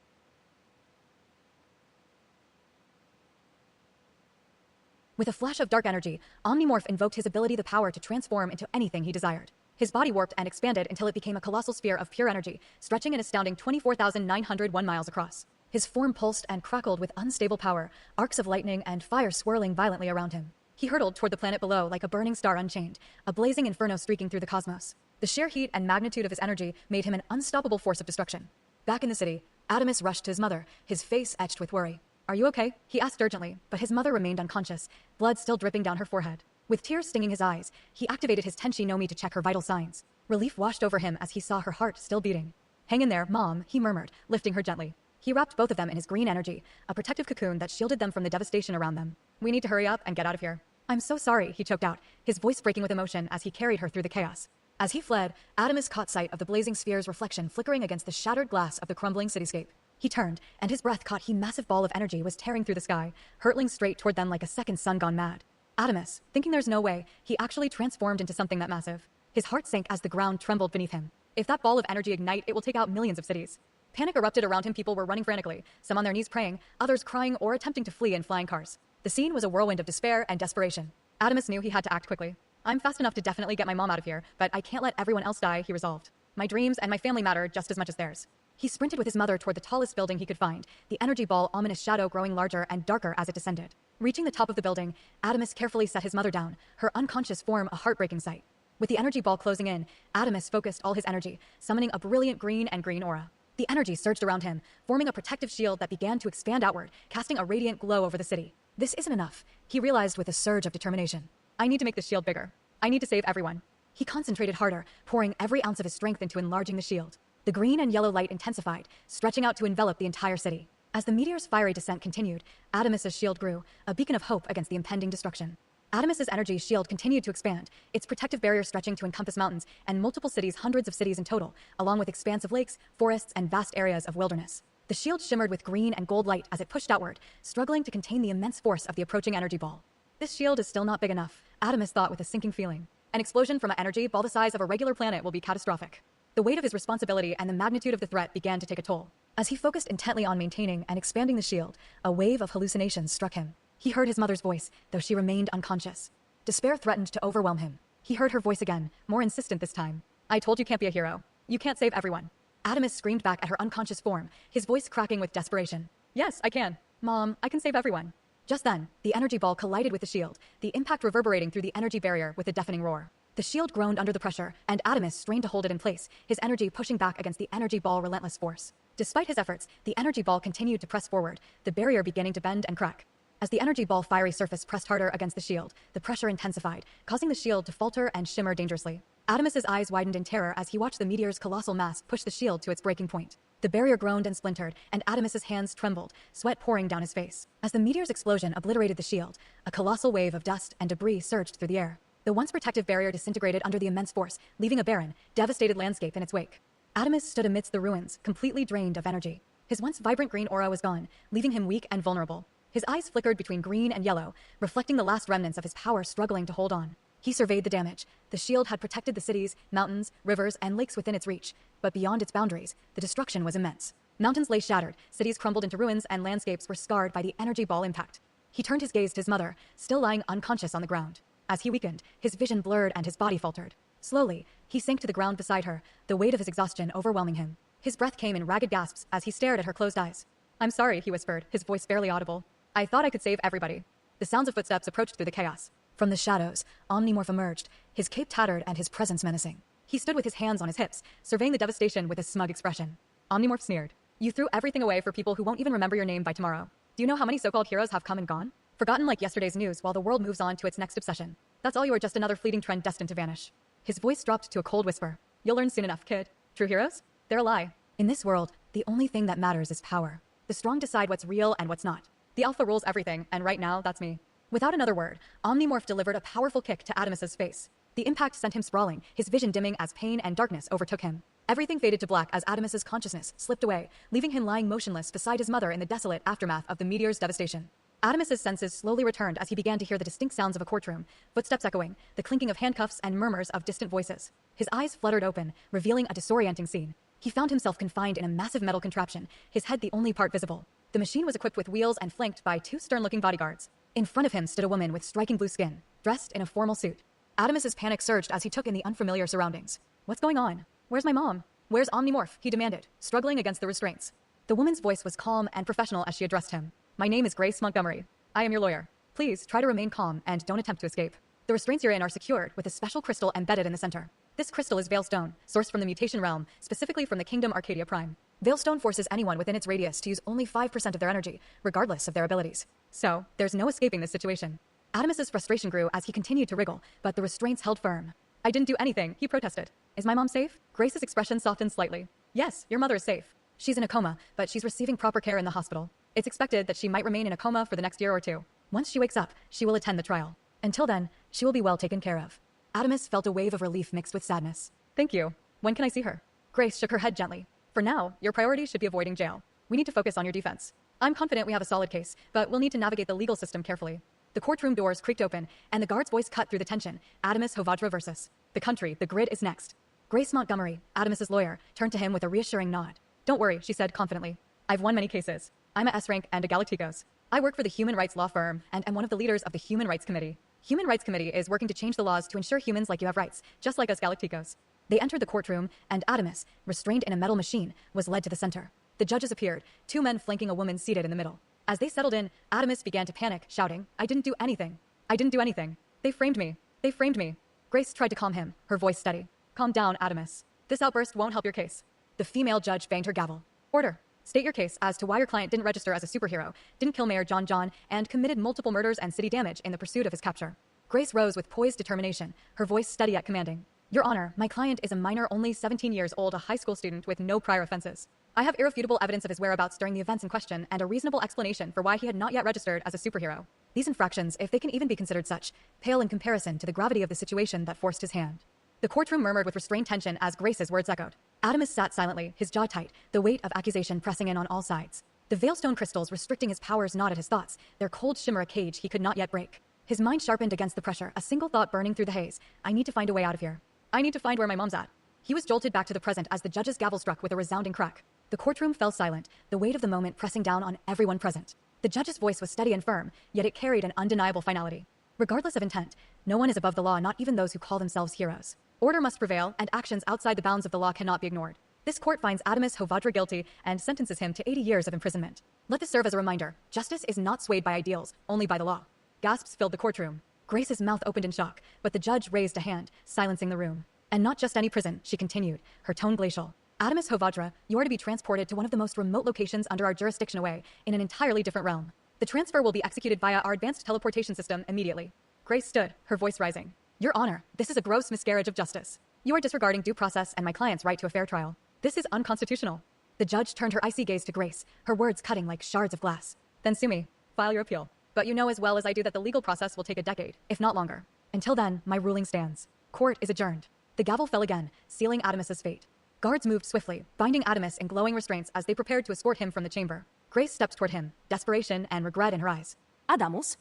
With a flash of dark energy, Omnimorph invoked his ability, the power to transform into anything he desired. His body warped and expanded until it became a colossal sphere of pure energy, stretching an astounding 24,901 miles across. His form pulsed and crackled with unstable power, arcs of lightning and fire swirling violently around him. He hurtled toward the planet below like a burning star unchained, a blazing inferno streaking through the cosmos. The sheer heat and magnitude of his energy made him an unstoppable force of destruction. Back in the city, Adamus rushed to his mother, his face etched with worry. "Are you okay?" he asked urgently, but his mother remained unconscious, blood still dripping down her forehead. With tears stinging his eyes, he activated his Tenshi no Mi to check her vital signs. Relief washed over him as he saw her heart still beating. "Hang in there, Mom," he murmured, lifting her gently. He wrapped both of them in his green energy, a protective cocoon that shielded them from the devastation around them. "We need to hurry up and get out of here." "I'm so sorry," he choked out, his voice breaking with emotion as he carried her through the chaos. As he fled, Adamus caught sight of the blazing sphere's reflection flickering against the shattered glass of the crumbling cityscape. He turned, and his breath caught a massive ball of energy was tearing through the sky, hurtling straight toward them like a second sun gone mad. Adamus, thinking there's no way, he actually transformed into something that massive. His heart sank as the ground trembled beneath him. If that ball of energy ignite, it will take out millions of cities. Panic erupted around him. People were running frantically, some on their knees praying, others crying or attempting to flee in flying cars. The scene was a whirlwind of despair and desperation. Adamus knew he had to act quickly. "I'm fast enough to definitely get my mom out of here, but I can't let everyone else die," he resolved. "My dreams and my family matter just as much as theirs." He sprinted with his mother toward the tallest building he could find, the energy ball ominous shadow growing larger and darker as it descended. Reaching the top of the building, Adamus carefully set his mother down, her unconscious form a heartbreaking sight. With the energy ball closing in, Adamus focused all his energy, summoning a brilliant green and green aura. The energy surged around him, forming a protective shield that began to expand outward, casting a radiant glow over the city. This isn't enough, he realized with a surge of determination. "I need to make the shield bigger. I need to save everyone." He concentrated harder, pouring every ounce of his strength into enlarging the shield. The green and yellow light intensified, stretching out to envelop the entire city. As the meteor's fiery descent continued, Adamus's shield grew, a beacon of hope against the impending destruction. Adamus's energy shield continued to expand, its protective barrier stretching to encompass mountains and multiple cities, hundreds of cities in total, along with expansive lakes, forests, and vast areas of wilderness. The shield shimmered with green and gold light as it pushed outward, struggling to contain the immense force of the approaching energy ball. "This shield is still not big enough," Adamus thought with a sinking feeling. "An explosion from an energy ball the size of a regular planet will be catastrophic." The weight of his responsibility and the magnitude of the threat began to take a toll. As he focused intently on maintaining and expanding the shield, a wave of hallucinations struck him. He heard his mother's voice, though she remained unconscious. Despair threatened to overwhelm him. He heard her voice again, more insistent this time. "I told you can't be a hero. You can't save everyone." Adamus screamed back at her unconscious form, his voice cracking with desperation. "Yes, I can. Mom, I can save everyone." Just then, the energy ball collided with the shield, the impact reverberating through the energy barrier with a deafening roar. The shield groaned under the pressure, and Adamus strained to hold it in place, his energy pushing back against the energy ball's relentless force. Despite his efforts, the energy ball continued to press forward, the barrier beginning to bend and crack. As the energy ball's fiery surface pressed harder against the shield, the pressure intensified, causing the shield to falter and shimmer dangerously. Adamus's eyes widened in terror as he watched the meteor's colossal mass push the shield to its breaking point. The barrier groaned and splintered, and Adamus's hands trembled, sweat pouring down his face. As the meteor's explosion obliterated the shield, a colossal wave of dust and debris surged through the air. The once protective barrier disintegrated under the immense force, leaving a barren, devastated landscape in its wake. Adamus stood amidst the ruins, completely drained of energy. His once vibrant green aura was gone, leaving him weak and vulnerable. His eyes flickered between green and yellow, reflecting the last remnants of his power struggling to hold on. He surveyed the damage. The shield had protected the cities, mountains, rivers, and lakes within its reach, but beyond its boundaries, the destruction was immense. Mountains lay shattered, cities crumbled into ruins, and landscapes were scarred by the energy ball impact. He turned his gaze to his mother, still lying unconscious on the ground. As he weakened, his vision blurred and his body faltered. Slowly, he sank to the ground beside her, the weight of his exhaustion overwhelming him. His breath came in ragged gasps as he stared at her closed eyes. "I'm sorry," he whispered, his voice barely audible. "I thought I could save everybody." The sounds of footsteps approached through the chaos. From the shadows, Omnimorph emerged, his cape tattered and his presence menacing. He stood with his hands on his hips, surveying the devastation with a smug expression. Omnimorph sneered. "You threw everything away for people who won't even remember your name by tomorrow. Do you know how many so-called heroes have come and gone? Forgotten like yesterday's news while the world moves on to its next obsession. That's all you are, just another fleeting trend destined to vanish." His voice dropped to a cold whisper. "You'll learn soon enough, kid. True heroes? They're a lie. In this world, the only thing that matters is power. The strong decide what's real and what's not. The alpha rules everything, and right now, that's me." Without another word, Omnimorph delivered a powerful kick to Adamus's face. The impact sent him sprawling, his vision dimming as pain and darkness overtook him. Everything faded to black as Adamus's consciousness slipped away, leaving him lying motionless beside his mother in the desolate aftermath of the meteor's devastation. Adamus's senses slowly returned as he began to hear the distinct sounds of a courtroom, footsteps echoing, the clinking of handcuffs and murmurs of distant voices. His eyes fluttered open, revealing a disorienting scene. He found himself confined in a massive metal contraption, his head the only part visible. The machine was equipped with wheels and flanked by two stern-looking bodyguards. In front of him stood a woman with striking blue skin, dressed in a formal suit. Adamus's panic surged as he took in the unfamiliar surroundings. "What's going on? Where's my mom? Where's Omnimorph?" he demanded, struggling against the restraints. The woman's voice was calm and professional as she addressed him. "My name is Grace Montgomery. I am your lawyer. Please try to remain calm and don't attempt to escape. The restraints you're in are secured with a special crystal embedded in the center. This crystal is Veilstone, sourced from the mutation realm, specifically from the Kingdom Arcadia Prime. Veilstone forces anyone within its radius to use only 5% of their energy, regardless of their abilities. So, there's no escaping this situation." Adamus's frustration grew as he continued to wriggle, but the restraints held firm. "I didn't do anything," he protested. "Is my mom safe?" Grace's expression softened slightly. "Yes, your mother is safe. She's in a coma, but she's receiving proper care in the hospital. It's expected that she might remain in a coma for the next year or two. Once she wakes up, she will attend the trial. Until then, she will be well taken care of." Adamus felt a wave of relief mixed with sadness. "Thank you. When can I see her?" Grace shook her head gently. "For now, your priority should be avoiding jail. We need to focus on your defense. I'm confident we have a solid case, but we'll need to navigate the legal system carefully." The courtroom doors creaked open, and the guard's voice cut through the tension. "Adamus Vajra versus the country. The grid is next." Grace Montgomery, Adamus's lawyer, turned to him with a reassuring nod. "Don't worry," she said confidently. "I've won many cases. I'm a S-rank and a Galacticos. I work for the Human Rights Law Firm and am one of the leaders of the Human Rights Committee. Human Rights Committee is working to change the laws to ensure humans like you have rights, just like us Galacticos." They entered the courtroom, and Adamus, restrained in a metal machine, was led to the center. The judges appeared, two men flanking a woman seated in the middle. As they settled in, Adamus began to panic, shouting, "I didn't do anything. I didn't do anything. They framed me. They framed me." Grace tried to calm him, her voice steady. "Calm down, Adamus. This outburst won't help your case." The female judge banged her gavel. "Order. State your case as to why your client didn't register as a superhero, didn't kill Mayor John, and committed multiple murders and city damage in the pursuit of his capture." Grace rose with poised determination, her voice steady yet commanding. "Your Honor, my client is a minor, only 17 years old, a high school student with no prior offenses. I have irrefutable evidence of his whereabouts during the events in question and a reasonable explanation for why he had not yet registered as a superhero. These infractions, if they can even be considered such, pale in comparison to the gravity of the situation that forced his hand." The courtroom murmured with restrained tension as Grace's words echoed. Adamus sat silently, his jaw tight, the weight of accusation pressing in on all sides. The Veilstone crystals restricting his powers gnawed at his thoughts, their cold shimmer a cage he could not yet break. His mind sharpened against the pressure, a single thought burning through the haze. "I need to find a way out of here. I need to find where my mom's at." He was jolted back to the present as the judge's gavel struck with a resounding crack. The courtroom fell silent, the weight of the moment pressing down on everyone present. The judge's voice was steady and firm, yet it carried an undeniable finality. Regardless of intent, no one is above the law, not even those who call themselves heroes. Order must prevail, and actions outside the bounds of the law cannot be ignored. This court finds Adamus Vajra guilty and sentences him to 80 years of imprisonment. Let this serve as a reminder. Justice is not swayed by ideals, only by the law. Gasps filled the courtroom. Grace's mouth opened in shock, but the judge raised a hand, silencing the room. "And not just any prison," she continued, her tone glacial. "Adamus Vajra, you are to be transported to one of the most remote locations under our jurisdiction away, in an entirely different realm. The transfer will be executed via our advanced teleportation system immediately." Grace stood, her voice rising. "Your Honor, this is a gross miscarriage of justice. You are disregarding due process and my client's right to a fair trial. This is unconstitutional." The judge turned her icy gaze to Grace, her words cutting like shards of glass. "Then sue me. File your appeal. But you know as well as I do that the legal process will take a decade, if not longer. Until then, my ruling stands. Court is adjourned." The gavel fell again, sealing Adamus's fate. Guards moved swiftly, binding Adamus in glowing restraints as they prepared to escort him from the chamber. Grace stepped toward him, desperation and regret in her eyes. "Adamus,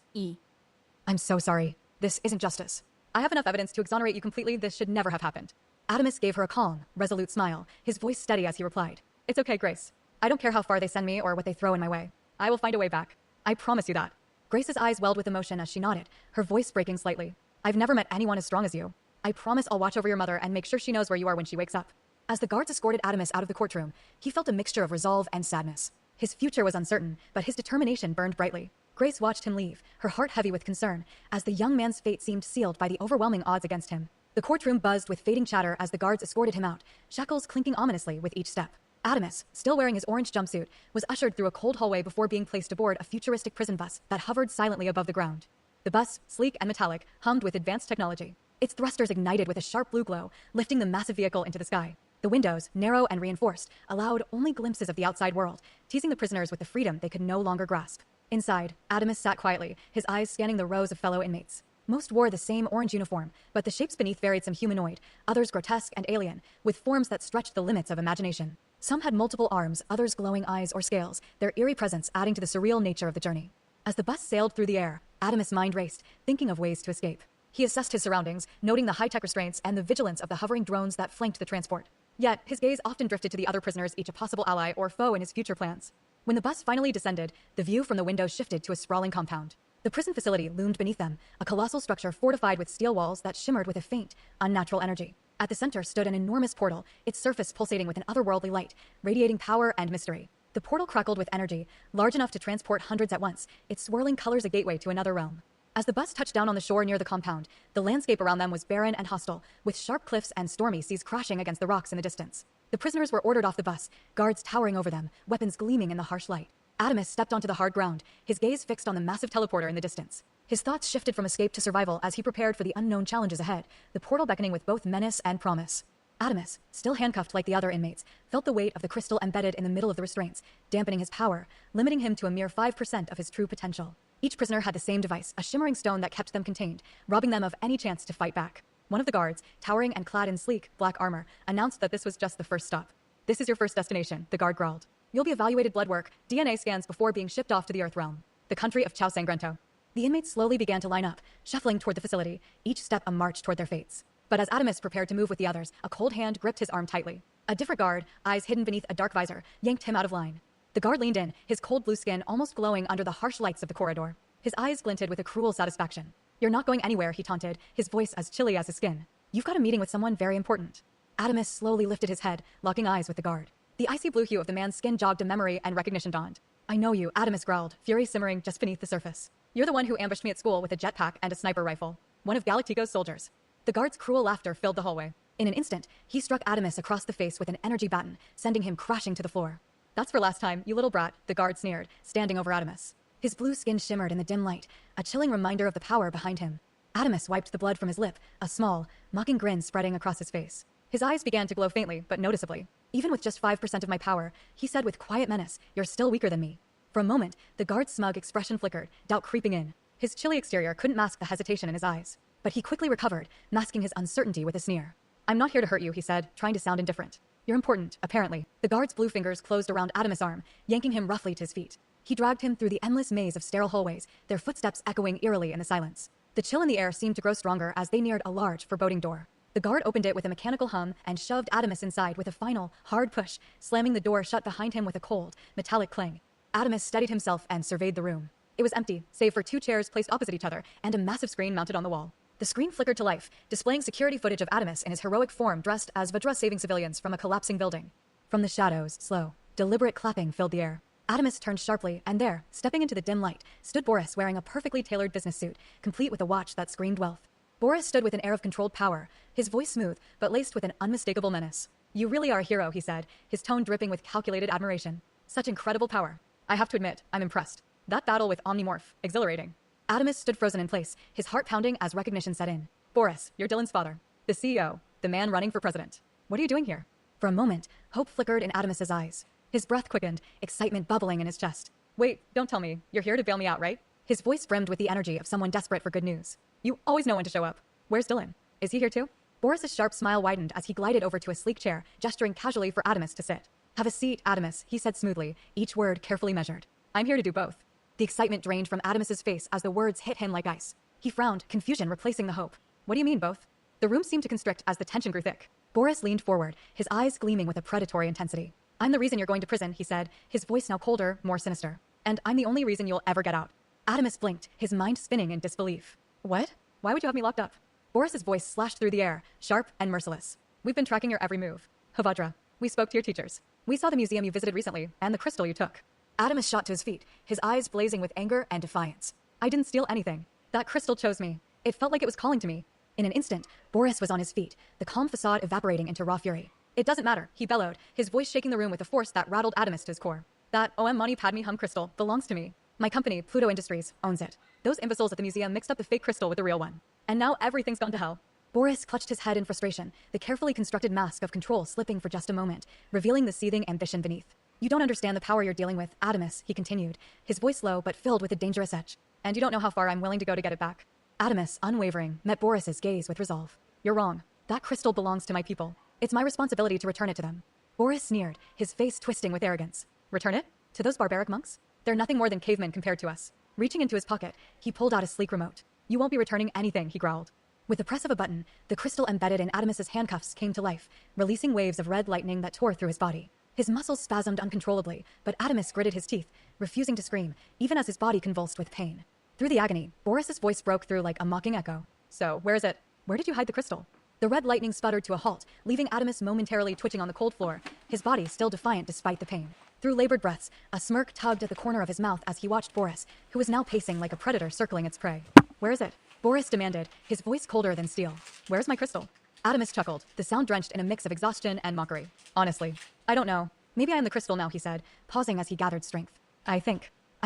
I'm so sorry. This isn't justice. I have enough evidence to exonerate you completely. This should never have happened." Adamus gave her a calm, resolute smile, his voice steady as he replied. "It's okay, Grace. I don't care how far they send me or what they throw in my way. I will find a way back. I promise you that." Grace's eyes welled with emotion as she nodded, her voice breaking slightly. I've never met anyone as strong as you. I promise I'll watch over your mother and make sure she knows where you are when she wakes up. As the guards escorted Adamus out of the courtroom, he felt a mixture of resolve and sadness. His future was uncertain, but his determination burned brightly. Grace watched him leave, her heart heavy with concern, as the young man's fate seemed sealed by the overwhelming odds against him. The courtroom buzzed with fading chatter as the guards escorted him out, shackles clinking ominously with each step. Adamus, still wearing his orange jumpsuit, was ushered through a cold hallway before being placed aboard a futuristic prison bus that hovered silently above the ground. The bus, sleek and metallic, hummed with advanced technology. Its thrusters ignited with a sharp blue glow, lifting the massive vehicle into the sky. The windows, narrow and reinforced, allowed only glimpses of the outside world, teasing the prisoners with the freedom they could no longer grasp. Inside, Adamus sat quietly, his eyes scanning the rows of fellow inmates. Most wore the same orange uniform, but the shapes beneath varied, some humanoid, others grotesque and alien, with forms that stretched the limits of imagination. Some had multiple arms, others glowing eyes or scales, their eerie presence adding to the surreal nature of the journey. As the bus sailed through the air, Adamus' mind raced, thinking of ways to escape. He assessed his surroundings, noting the high-tech restraints and the vigilance of the hovering drones that flanked the transport. Yet, his gaze often drifted to the other prisoners, each a possible ally or foe in his future plans. When the bus finally descended, the view from the window shifted to a sprawling compound. The prison facility loomed beneath them, a colossal structure fortified with steel walls that shimmered with a faint, unnatural energy. At the center stood an enormous portal, its surface pulsating with an otherworldly light, radiating power and mystery. The portal crackled with energy, large enough to transport hundreds at once, its swirling colors a gateway to another realm. As the bus touched down on the shore near the compound, the landscape around them was barren and hostile, with sharp cliffs and stormy seas crashing against the rocks in the distance. The prisoners were ordered off the bus, guards towering over them, weapons gleaming in the harsh light. Adamus stepped onto the hard ground, his gaze fixed on the massive teleporter in the distance. His thoughts shifted from escape to survival as he prepared for the unknown challenges ahead, the portal beckoning with both menace and promise. Adamus, still handcuffed like the other inmates, felt the weight of the crystal embedded in the middle of the restraints, dampening his power, limiting him to a mere 5% of his true potential. Each prisoner had the same device, a shimmering stone that kept them contained, robbing them of any chance to fight back. One of the guards, towering and clad in sleek, black armor, announced that this was just the first stop. This is your first destination, the guard growled. You'll be evaluated blood work, DNA scans before being shipped off to the Earth realm, the country of Chao Sangrento. The inmates slowly began to line up, shuffling toward the facility, each step a march toward their fates. But as Adamus prepared to move with the others, a cold hand gripped his arm tightly. A different guard, eyes hidden beneath a dark visor, yanked him out of line. The guard leaned in, his cold blue skin almost glowing under the harsh lights of the corridor. His eyes glinted with a cruel satisfaction. You're not going anywhere, he taunted, his voice as chilly as his skin. You've got a meeting with someone very important. Adamus slowly lifted his head, locking eyes with the guard. The icy blue hue of the man's skin jogged a memory and recognition dawned. I know you, Adamus growled, fury simmering just beneath the surface. You're the one who ambushed me at school with a jetpack and a sniper rifle. One of Galactico's soldiers. The guard's cruel laughter filled the hallway. In an instant, he struck Adamus across the face with an energy baton, sending him crashing to the floor. That's for last time, you little brat, the guard sneered, standing over Adamus. His blue skin shimmered in the dim light, a chilling reminder of the power behind him. Adamus wiped the blood from his lip, a small, mocking grin spreading across his face. His eyes began to glow faintly, but noticeably. Even with just 5% of my power, he said with quiet menace, you're still weaker than me. For a moment, the guard's smug expression flickered, doubt creeping in. His chilly exterior couldn't mask the hesitation in his eyes. But he quickly recovered, masking his uncertainty with a sneer. I'm not here to hurt you, he said, trying to sound indifferent. You're important, apparently. The guard's blue fingers closed around Adamus' arm, yanking him roughly to his feet. He dragged him through the endless maze of sterile hallways, their footsteps echoing eerily in the silence. The chill in the air seemed to grow stronger as they neared a large, foreboding door. The guard opened it with a mechanical hum and shoved Adamus inside with a final, hard push, slamming the door shut behind him with a cold, metallic clang. Adamus steadied himself and surveyed the room. It was empty, save for 2 chairs placed opposite each other and a massive screen mounted on the wall. The screen flickered to life, displaying security footage of Adamus in his heroic form dressed as Vajra saving civilians from a collapsing building. From the shadows, slow, deliberate clapping filled the air. Adamus turned sharply, and there, stepping into the dim light, stood Boris wearing a perfectly tailored business suit, complete with a watch that screamed wealth. Boris stood with an air of controlled power, his voice smooth, but laced with an unmistakable menace. You really are a hero, he said, his tone dripping with calculated admiration. Such incredible power. I have to admit, I'm impressed. That battle with Omnimorph, exhilarating. Adamus stood frozen in place, his heart pounding as recognition set in. Boris, you're Dylan's father. The CEO, the man running for president. What are you doing here? For a moment, hope flickered in Adamus's eyes. His breath quickened, excitement bubbling in his chest. Wait, don't tell me. You're here to bail me out, right? His voice brimmed with the energy of someone desperate for good news. You always know when to show up. Where's Dylan? Is he here too? Boris's sharp smile widened as he glided over to a sleek chair, gesturing casually for Adamus to sit. Have a seat, Adamus, he said smoothly, each word carefully measured. I'm here to do both. The excitement drained from Adamus's face as the words hit him like ice. He frowned, confusion replacing the hope. What do you mean, both? The room seemed to constrict as the tension grew thick. Boris leaned forward, his eyes gleaming with a predatory intensity. I'm the reason you're going to prison, he said, his voice now colder, more sinister. And I'm the only reason you'll ever get out. Adamus blinked, his mind spinning in disbelief. What? Why would you have me locked up? Boris's voice slashed through the air, sharp and merciless. We've been tracking your every move. Vajra, we spoke to your teachers. We saw the museum you visited recently, and the crystal you took. Adamus shot to his feet, his eyes blazing with anger and defiance. I didn't steal anything. That crystal chose me. It felt like it was calling to me. In an instant, Boris was on his feet, the calm facade evaporating into raw fury. It doesn't matter, he bellowed, his voice shaking the room with a force that rattled Adamus to his core. That OM Mani Padme Hum crystal belongs to me. My company, Pluto Industries, owns it. Those imbeciles at the museum mixed up the fake crystal with the real one. And now everything's gone to hell. Boris clutched his head in frustration, the carefully constructed mask of control slipping for just a moment, revealing the seething ambition beneath. You don't understand the power you're dealing with, Adamus, he continued, his voice low but filled with a dangerous edge. And you don't know how far I'm willing to go to get it back. Adamus, unwavering, met Boris's gaze with resolve. You're wrong. That crystal belongs to my people. It's my responsibility to return it to them. Boris sneered, his face twisting with arrogance. Return it? To those barbaric monks? They're nothing more than cavemen compared to us. Reaching into his pocket, he pulled out a sleek remote. You won't be returning anything, he growled. With the press of a button, the crystal embedded in Adamus's handcuffs came to life, releasing waves of red lightning that tore through his body. His muscles spasmed uncontrollably, but Adamus gritted his teeth, refusing to scream, even as his body convulsed with pain. Through the agony, Boris's voice broke through like a mocking echo. So, where is it? Where did you hide the crystal? The red lightning sputtered to a halt, leaving Adamus momentarily twitching on the cold floor, his body still defiant despite the pain. Through labored breaths, a smirk tugged at the corner of his mouth as he watched Boris, who was now pacing like a predator circling its prey. Where is it? Boris demanded, his voice colder than steel. Where's my crystal? Adamus chuckled, the sound drenched in a mix of exhaustion and mockery. Honestly, I don't know. Maybe I am the crystal now, he said, pausing as he gathered strength. I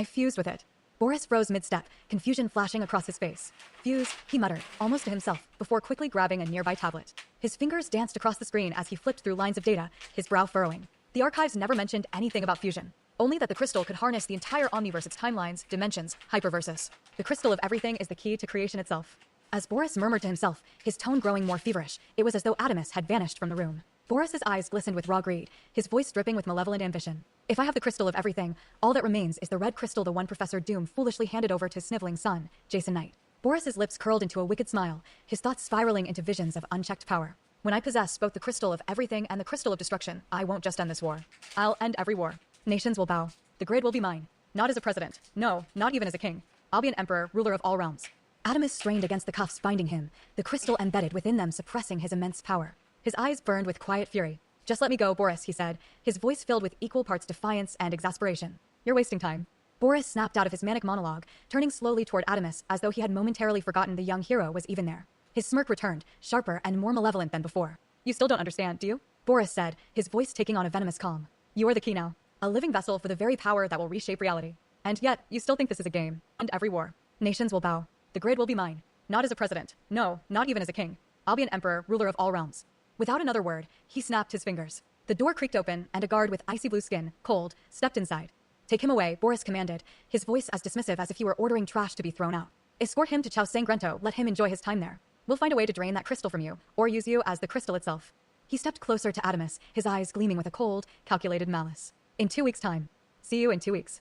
fused with it. Boris froze mid-step, confusion flashing across his face. Fuse, he muttered, almost to himself, before quickly grabbing a nearby tablet. His fingers danced across the screen as he flipped through lines of data, his brow furrowing. The archives never mentioned anything about fusion. Only that the crystal could harness the entire omniverse's timelines, dimensions, hyperverses. The crystal of everything is the key to creation itself. As Boris murmured to himself, his tone growing more feverish, it was as though Adamus had vanished from the room. Boris's eyes glistened with raw greed, his voice dripping with malevolent ambition. If I have the crystal of everything, all that remains is the red crystal the one Professor Doom foolishly handed over to his sniveling son, Jason Knight. Boris's lips curled into a wicked smile, his thoughts spiraling into visions of unchecked power. When I possess both the crystal of everything and the crystal of destruction, I won't just end this war. I'll end every war. Nations will bow. The grid will be mine. Not as a president. No, not even as a king. I'll be an emperor, ruler of all realms. Adamus strained against the cuffs binding him, the crystal embedded within them suppressing his immense power. His eyes burned with quiet fury. Just let me go, Boris, he said, his voice filled with equal parts defiance and exasperation. You're wasting time. Boris snapped out of his manic monologue, turning slowly toward Adamus as though he had momentarily forgotten the young hero was even there. His smirk returned, sharper and more malevolent than before. You still don't understand, do you? Boris said, his voice taking on a venomous calm. You are the key now. A living vessel for the very power that will reshape reality. And yet, you still think this is a game. And every war. Nations will bow. The grid will be mine. Not as a president. No, not even as a king. I'll be an emperor, ruler of all realms. Without another word, he snapped his fingers. The door creaked open, and a guard with icy blue skin, cold, stepped inside. Take him away, Boris commanded, his voice as dismissive as if he were ordering trash to be thrown out. Escort him to Chao Sangrento, let him enjoy his time there. We'll find a way to drain that crystal from you, or use you as the crystal itself. He stepped closer to Adamus, his eyes gleaming with a cold, calculated malice. In 2 weeks' time. See you in 2 weeks.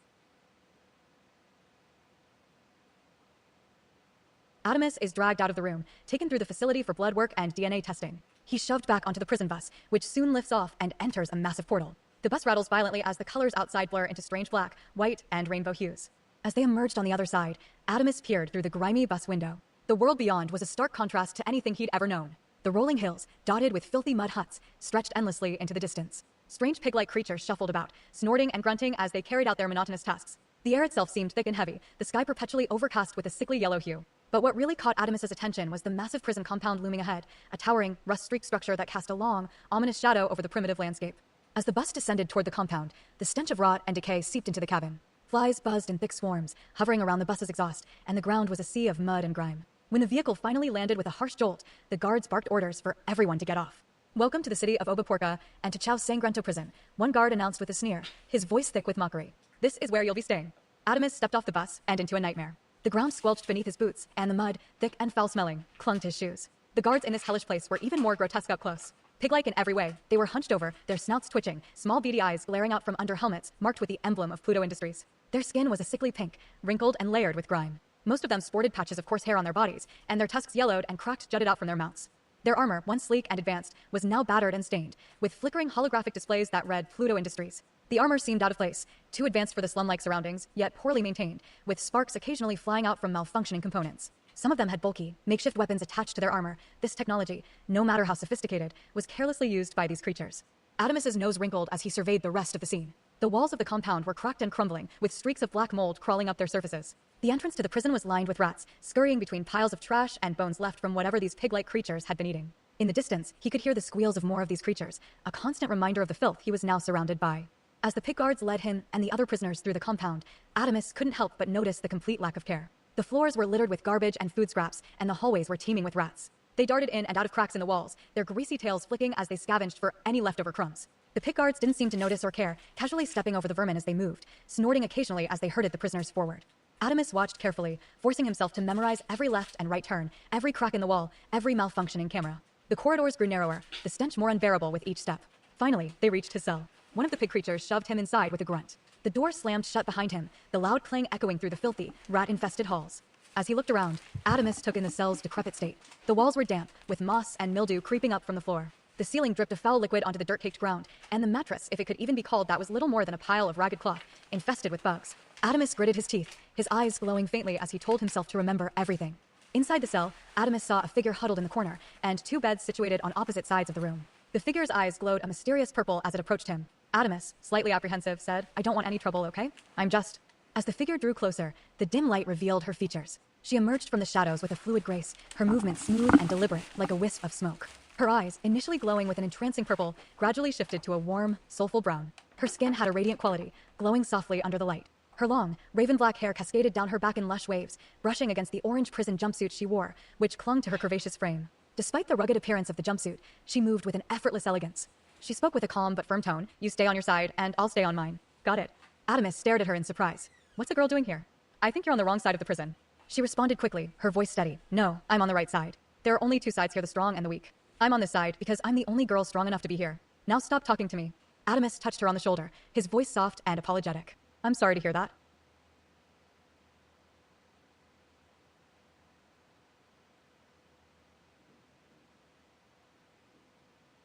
Adamus is dragged out of the room, taken through the facility for blood work and DNA testing. He's shoved back onto the prison bus, which soon lifts off and enters a massive portal. The bus rattles violently as the colors outside blur into strange black, white, and rainbow hues. As they emerged on the other side, Adamus peered through the grimy bus window. The world beyond was a stark contrast to anything he'd ever known. The rolling hills, dotted with filthy mud huts, stretched endlessly into the distance. Strange pig-like creatures shuffled about, snorting and grunting as they carried out their monotonous tasks. The air itself seemed thick and heavy, the sky perpetually overcast with a sickly yellow hue. But what really caught Adamus's attention was the massive prison compound looming ahead, a towering, rust-streaked structure that cast a long, ominous shadow over the primitive landscape. As the bus descended toward the compound, the stench of rot and decay seeped into the cabin. Flies buzzed in thick swarms, hovering around the bus's exhaust, and the ground was a sea of mud and grime. When the vehicle finally landed with a harsh jolt, the guards barked orders for everyone to get off. Welcome to the city of Obaporca and to Chao Sangrento prison, one guard announced with a sneer, his voice thick with mockery. This is where you'll be staying. Adamus stepped off the bus and into a nightmare. The ground squelched beneath his boots, and the mud, thick and foul-smelling, clung to his shoes. The guards in this hellish place were even more grotesque up close. Pig-like in every way, they were hunched over, their snouts twitching, small beady eyes glaring out from under helmets marked with the emblem of Pluto Industries. Their skin was a sickly pink, wrinkled and layered with grime. Most of them sported patches of coarse hair on their bodies, and their tusks yellowed and cracked jutted out from their mounts. Their armor, once sleek and advanced, was now battered and stained, with flickering holographic displays that read Pluto Industries. The armor seemed out of place, too advanced for the slum-like surroundings, yet poorly maintained, with sparks occasionally flying out from malfunctioning components. Some of them had bulky, makeshift weapons attached to their armor. This technology, no matter how sophisticated, was carelessly used by these creatures. Adamus's nose wrinkled as he surveyed the rest of the scene. The walls of the compound were cracked and crumbling, with streaks of black mold crawling up their surfaces. The entrance to the prison was lined with rats, scurrying between piles of trash and bones left from whatever these pig-like creatures had been eating. In the distance, he could hear the squeals of more of these creatures, a constant reminder of the filth he was now surrounded by. As the pig guards led him and the other prisoners through the compound, Adamus couldn't help but notice the complete lack of care. The floors were littered with garbage and food scraps, and the hallways were teeming with rats. They darted in and out of cracks in the walls, their greasy tails flicking as they scavenged for any leftover crumbs. The pit guards didn't seem to notice or care, casually stepping over the vermin as they moved, snorting occasionally as they herded the prisoners forward. Adamus watched carefully, forcing himself to memorize every left and right turn, every crack in the wall, every malfunctioning camera. The corridors grew narrower, the stench more unbearable with each step. Finally, they reached his cell. One of the pig creatures shoved him inside with a grunt. The door slammed shut behind him, the loud clang echoing through the filthy, rat-infested halls. As he looked around, Adamus took in the cell's decrepit state. The walls were damp, with moss and mildew creeping up from the floor. The ceiling dripped a foul liquid onto the dirt-caked ground, and the mattress, if it could even be called that, was little more than a pile of ragged cloth, infested with bugs. Adamus gritted his teeth, his eyes glowing faintly as he told himself to remember everything. Inside the cell, Adamus saw a figure huddled in the corner, and two beds situated on opposite sides of the room. The figure's eyes glowed a mysterious purple as it approached him. Adamus, slightly apprehensive, said, "I don't want any trouble, okay? I'm just..." As the figure drew closer, the dim light revealed her features. She emerged from the shadows with a fluid grace, her movements smooth and deliberate, like a wisp of smoke. Her eyes, initially glowing with an entrancing purple, gradually shifted to a warm, soulful brown. Her skin had a radiant quality, glowing softly under the light. Her long, raven-black hair cascaded down her back in lush waves, brushing against the orange prison jumpsuit she wore, which clung to her curvaceous frame. Despite the rugged appearance of the jumpsuit, she moved with an effortless elegance. She spoke with a calm but firm tone. "You stay on your side, and I'll stay on mine." "Got it." Adamus stared at her in surprise. "What's a girl doing here?" "I think you're on the wrong side of the prison." She responded quickly, her voice steady. "No, I'm on the right side. There are only two sides here, the strong and the weak. I'm on this side because I'm the only girl strong enough to be here. Now stop talking to me." Adamus touched her on the shoulder, his voice soft and apologetic. "I'm sorry to hear that."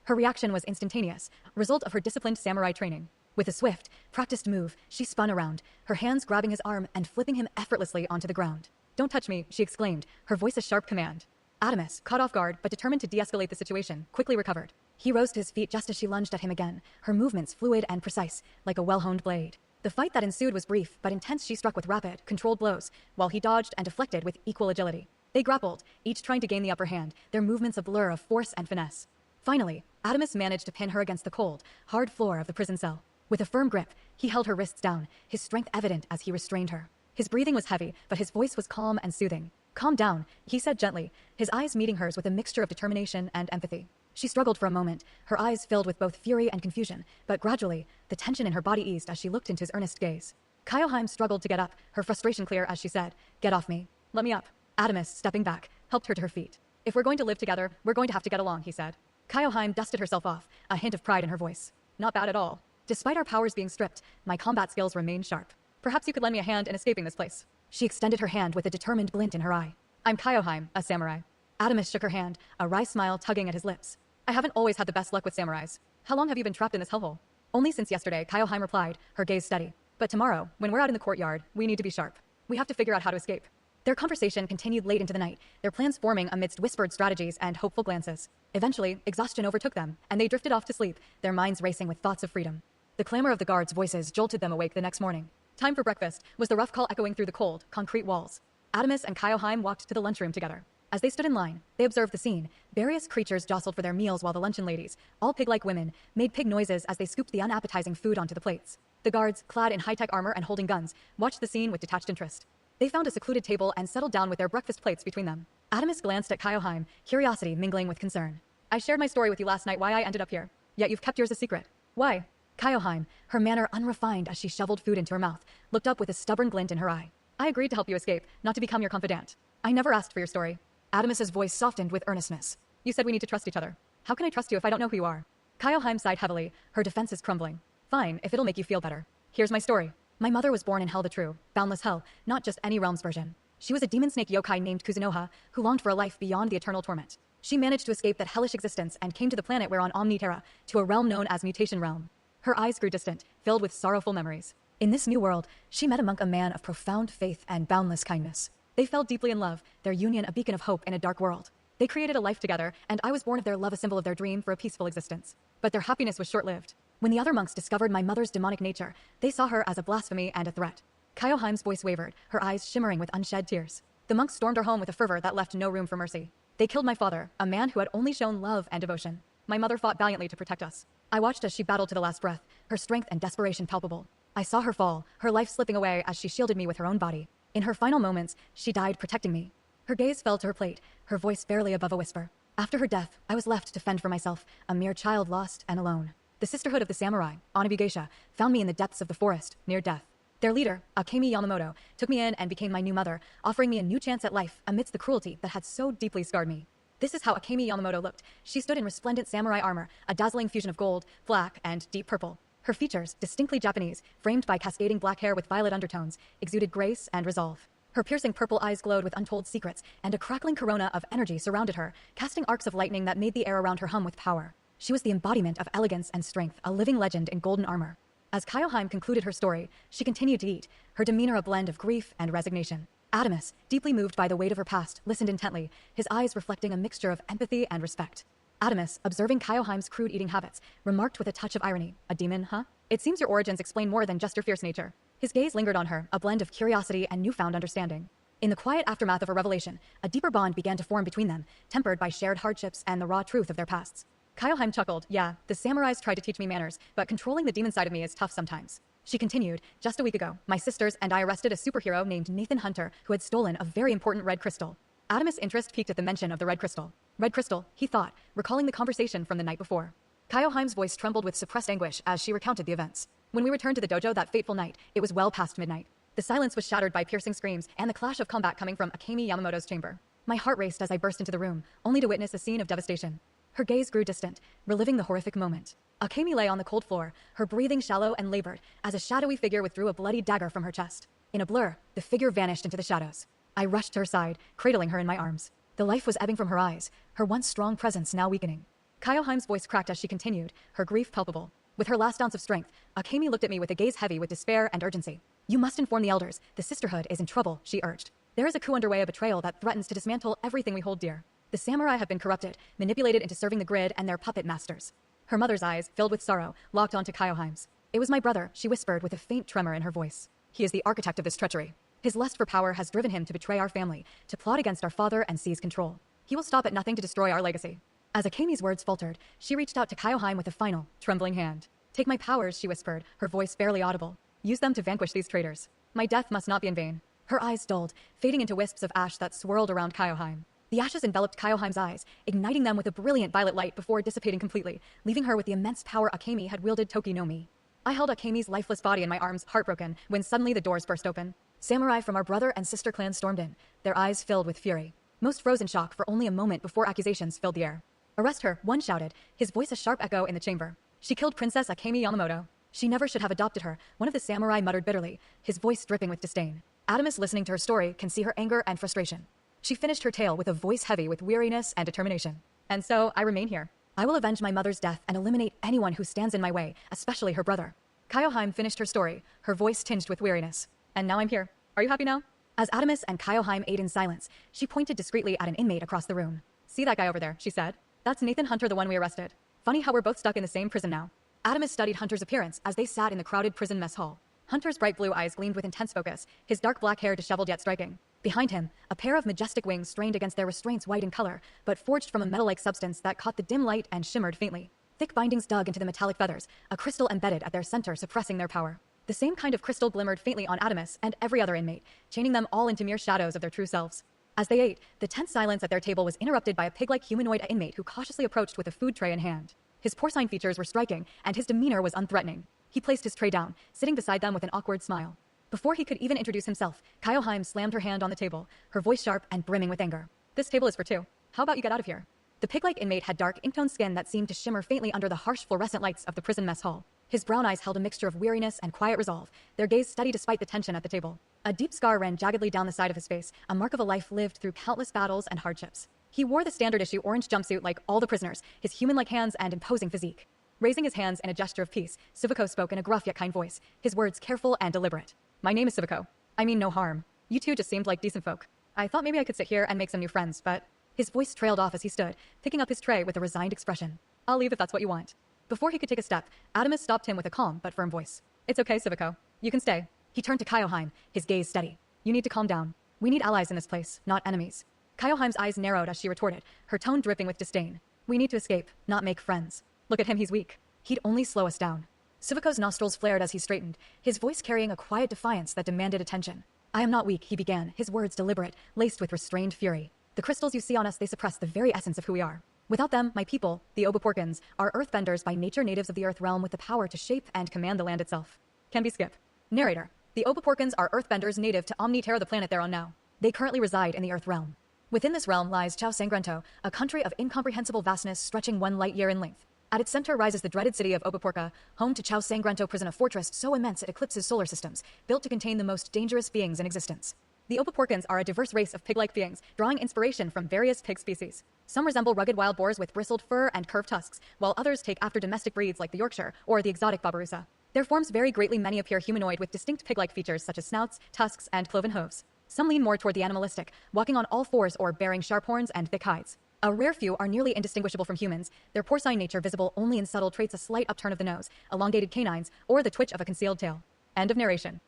Her reaction was instantaneous, a result of her disciplined samurai training. With a swift, practiced move, she spun around, her hands grabbing his arm and flipping him effortlessly onto the ground. "Don't touch me," she exclaimed, her voice a sharp command. Adamus, caught off guard but determined to de-escalate the situation, quickly recovered. He rose to his feet just as she lunged at him again, her movements fluid and precise, like a well-honed blade. The fight that ensued was brief but intense. She struck with rapid, controlled blows, while he dodged and deflected with equal agility. They grappled, each trying to gain the upper hand, their movements a blur of force and finesse. Finally, Adamus managed to pin her against the cold, hard floor of the prison cell. With a firm grip, he held her wrists down, his strength evident as he restrained her. His breathing was heavy, but his voice was calm and soothing. "Calm down," he said gently, his eyes meeting hers with a mixture of determination and empathy. She struggled for a moment, her eyes filled with both fury and confusion, but gradually, the tension in her body eased as she looked into his earnest gaze. Kiyohime struggled to get up, her frustration clear as she said, "Get off me. Let me up." Adamus, stepping back, helped her to her feet. "If we're going to live together, we're going to have to get along," he said. Kiyohime dusted herself off, a hint of pride in her voice. "Not bad at all. Despite our powers being stripped, my combat skills remain sharp. Perhaps you could lend me a hand in escaping this place." She extended her hand with a determined glint in her eye. "I'm Kiyohime, a samurai." Adamus shook her hand, a wry smile tugging at his lips. "I haven't always had the best luck with samurais. How long have you been trapped in this hellhole?" "Only since yesterday," Kiyohime replied, her gaze steady. "But tomorrow, when we're out in the courtyard, we need to be sharp. We have to figure out how to escape." Their conversation continued late into the night, their plans forming amidst whispered strategies and hopeful glances. Eventually, exhaustion overtook them, and they drifted off to sleep, their minds racing with thoughts of freedom. The clamor of the guards' voices jolted them awake the next morning. "Time for breakfast," was the rough call echoing through the cold, concrete walls. Adamus and Kiyohime walked to the lunchroom together. As they stood in line, they observed the scene. Various creatures jostled for their meals while the luncheon ladies, all pig-like women, made pig noises as they scooped the unappetizing food onto the plates. The guards, clad in high-tech armor and holding guns, watched the scene with detached interest. They found a secluded table and settled down with their breakfast plates between them. Adamus glanced at Kiyohime, curiosity mingling with concern. "I shared my story with you last night why I ended up here. Yet you've kept yours a secret. Why?" Kiyohime, her manner unrefined as she shoveled food into her mouth, looked up with a stubborn glint in her eye. "I agreed to help you escape, not to become your confidant. I never asked for your story." Adamus's voice softened with earnestness. "You said we need to trust each other. How can I trust you if I don't know who you are?" Kiyohime sighed heavily, her defenses crumbling. "Fine, if it'll make you feel better. Here's my story. My mother was born in Hell the True, boundless hell, not just any realm's version. She was a demon snake yokai named Kuzunoha, who longed for a life beyond the eternal torment. She managed to escape that hellish existence and came to the planet we're on Omniterra, to a realm known as Mutation Realm. Her eyes grew distant, filled with sorrowful memories. In this new world, she met among a man of profound faith and boundless kindness. They fell deeply in love, their union a beacon of hope in a dark world. They created a life together, and I was born of their love, a symbol of their dream for a peaceful existence. But their happiness was short-lived. When the other monks discovered my mother's demonic nature, they saw her as a blasphemy and a threat. Kiyohime's voice wavered, her eyes shimmering with unshed tears. The monks stormed her home with a fervor that left no room for mercy. They killed my father, a man who had only shown love and devotion. My mother fought valiantly to protect us. I watched as she battled to the last breath, her strength and desperation palpable. I saw her fall, her life slipping away as she shielded me with her own body. In her final moments, she died protecting me. Her gaze fell to her plate, her voice barely above a whisper. After her death, I was left to fend for myself, a mere child lost and alone. The sisterhood of the samurai, Onibugeisha, found me in the depths of the forest, near death. Their leader, Akemi Yamamoto, took me in and became my new mother, offering me a new chance at life amidst the cruelty that had so deeply scarred me. This is how Akemi Yamamoto looked. She stood in resplendent samurai armor, a dazzling fusion of gold, black, and deep purple. Her features, distinctly Japanese, framed by cascading black hair with violet undertones, exuded grace and resolve. Her piercing purple eyes glowed with untold secrets, and a crackling corona of energy surrounded her, casting arcs of lightning that made the air around her hum with power. She was the embodiment of elegance and strength, a living legend in golden armor. As Kiyohime concluded her story, she continued to eat, her demeanor a blend of grief and resignation. Adamus, deeply moved by the weight of her past, listened intently, his eyes reflecting a mixture of empathy and respect. Adamus, observing Kiyohime's crude eating habits, remarked with a touch of irony, "A demon, huh? It seems your origins explain more than just your fierce nature." His gaze lingered on her, a blend of curiosity and newfound understanding. In the quiet aftermath of a revelation, a deeper bond began to form between them, tempered by shared hardships and the raw truth of their pasts. Kiyohime chuckled. "Yeah, the samurais tried to teach me manners, but controlling the demon side of me is tough sometimes." She continued, "Just a week ago, my sisters and I arrested a superhero named Nathan Hunter who had stolen a very important red crystal." Adamus' interest piqued at the mention of the red crystal. Red crystal, he thought, recalling the conversation from the night before. Kiyohime's voice trembled with suppressed anguish as she recounted the events. When we returned to the dojo that fateful night, it was well past midnight. The silence was shattered by piercing screams and the clash of combat coming from Akemi Yamamoto's chamber. My heart raced as I burst into the room, only to witness a scene of devastation. Her gaze grew distant, reliving the horrific moment. Akemi lay on the cold floor, her breathing shallow and labored, as a shadowy figure withdrew a bloody dagger from her chest. In a blur, the figure vanished into the shadows. I rushed to her side, cradling her in my arms. The life was ebbing from her eyes, her once strong presence now weakening. Kiyohime's voice cracked as she continued, her grief palpable. With her last ounce of strength, Akemi looked at me with a gaze heavy with despair and urgency. "You must inform the elders. The sisterhood is in trouble," she urged. "There is a coup underway, a betrayal that threatens to dismantle everything we hold dear. The samurai have been corrupted, manipulated into serving the grid and their puppet masters." Her mother's eyes, filled with sorrow, locked onto Kiyohime's. "It was my brother," she whispered with a faint tremor in her voice. "He is the architect of this treachery. His lust for power has driven him to betray our family, to plot against our father and seize control. He will stop at nothing to destroy our legacy." As Akemi's words faltered, she reached out to Kiyohime with a final, trembling hand. "Take my powers," she whispered, her voice barely audible. "Use them to vanquish these traitors. My death must not be in vain." Her eyes dulled, fading into wisps of ash that swirled around Kiyohime. The ashes enveloped Kiyohime's eyes, igniting them with a brilliant violet light before dissipating completely, leaving her with the immense power Akemi had wielded Toki no Mi. I held Akemi's lifeless body in my arms, heartbroken, when suddenly the doors burst open. Samurai from our brother and sister clans stormed in, their eyes filled with fury. Most froze in shock for only a moment before accusations filled the air. "Arrest her," one shouted, his voice a sharp echo in the chamber. "She killed Princess Akemi Yamamoto. She never should have adopted her," one of the samurai muttered bitterly, his voice dripping with disdain. Adamus, listening to her story, can see her anger and frustration. She finished her tale with a voice heavy with weariness and determination. "And so, I remain here. I will avenge my mother's death and eliminate anyone who stands in my way, especially her brother." Kiyohime finished her story, her voice tinged with weariness. "And now I'm here. Are you happy now?" As Adamus and Kiyohime ate in silence, she pointed discreetly at an inmate across the room. "See that guy over there," she said. "That's Nathan Hunter, the one we arrested. Funny how we're both stuck in the same prison now." Adamus studied Hunter's appearance as they sat in the crowded prison mess hall. Hunter's bright blue eyes gleamed with intense focus, his dark black hair disheveled yet striking. Behind him, a pair of majestic wings strained against their restraints white in color, but forged from a metal-like substance that caught the dim light and shimmered faintly. Thick bindings dug into the metallic feathers, a crystal embedded at their center suppressing their power. The same kind of crystal glimmered faintly on Adamus and every other inmate, chaining them all into mere shadows of their true selves. As they ate, the tense silence at their table was interrupted by a pig-like humanoid inmate who cautiously approached with a food tray in hand. His porcine features were striking, and his demeanor was unthreatening. He placed his tray down, sitting beside them with an awkward smile. Before he could even introduce himself, Kiyohime slammed her hand on the table, her voice sharp and brimming with anger. "This table is for two. How about you get out of here?" The pig-like inmate had dark, ink-toned skin that seemed to shimmer faintly under the harsh fluorescent lights of the prison mess hall. His brown eyes held a mixture of weariness and quiet resolve, their gaze steady despite the tension at the table. A deep scar ran jaggedly down the side of his face, a mark of a life lived through countless battles and hardships. He wore the standard-issue orange jumpsuit like all the prisoners, his human-like hands and imposing physique. Raising his hands in a gesture of peace, Siviko spoke in a gruff yet kind voice, his words careful and deliberate. My name is Siviko. I mean no harm. You two just seemed like decent folk. I thought maybe I could sit here and make some new friends, but... His voice trailed off as he stood, picking up his tray with a resigned expression. I'll leave if that's what you want. Before he could take a step, Adamus stopped him with a calm but firm voice. It's okay, Siviko. You can stay. He turned to Kiyohime, his gaze steady. You need to calm down. We need allies in this place, not enemies. Kiyohime's eyes narrowed as she retorted, her tone dripping with disdain. We need to escape, not make friends. Look at him, he's weak. He'd only slow us down. Siviko's nostrils flared as he straightened, his voice carrying a quiet defiance that demanded attention. I am not weak, he began, his words deliberate, laced with restrained fury. The crystals you see on us, they suppress the very essence of who we are. Without them, my people, the Obaporkans, are earthbenders by nature, natives of the earth realm with the power to shape and command the land itself. Can be skip. Narrator. The Obaporkans are earthbenders native to Omniterra, the planet they're on now. They currently reside in the earth realm. Within this realm lies Chao Sangrento, a country of incomprehensible vastness stretching 1 light year in length. At its center rises the dreaded city of Obaporka, home to Chao Sangrento prison, a fortress so immense it eclipses solar systems, built to contain the most dangerous beings in existence. The Obaporkans are a diverse race of pig-like beings, drawing inspiration from various pig species. Some resemble rugged wild boars with bristled fur and curved tusks, while others take after domestic breeds like the Yorkshire or the exotic Babirusa. Their forms vary greatly. Many appear humanoid with distinct pig-like features such as snouts, tusks, and cloven hooves. Some lean more toward the animalistic, walking on all fours or bearing sharp horns and thick hides. A rare few are nearly indistinguishable from humans, their porcine nature visible only in subtle traits, a slight upturn of the nose, elongated canines, or the twitch of a concealed tail. End of narration.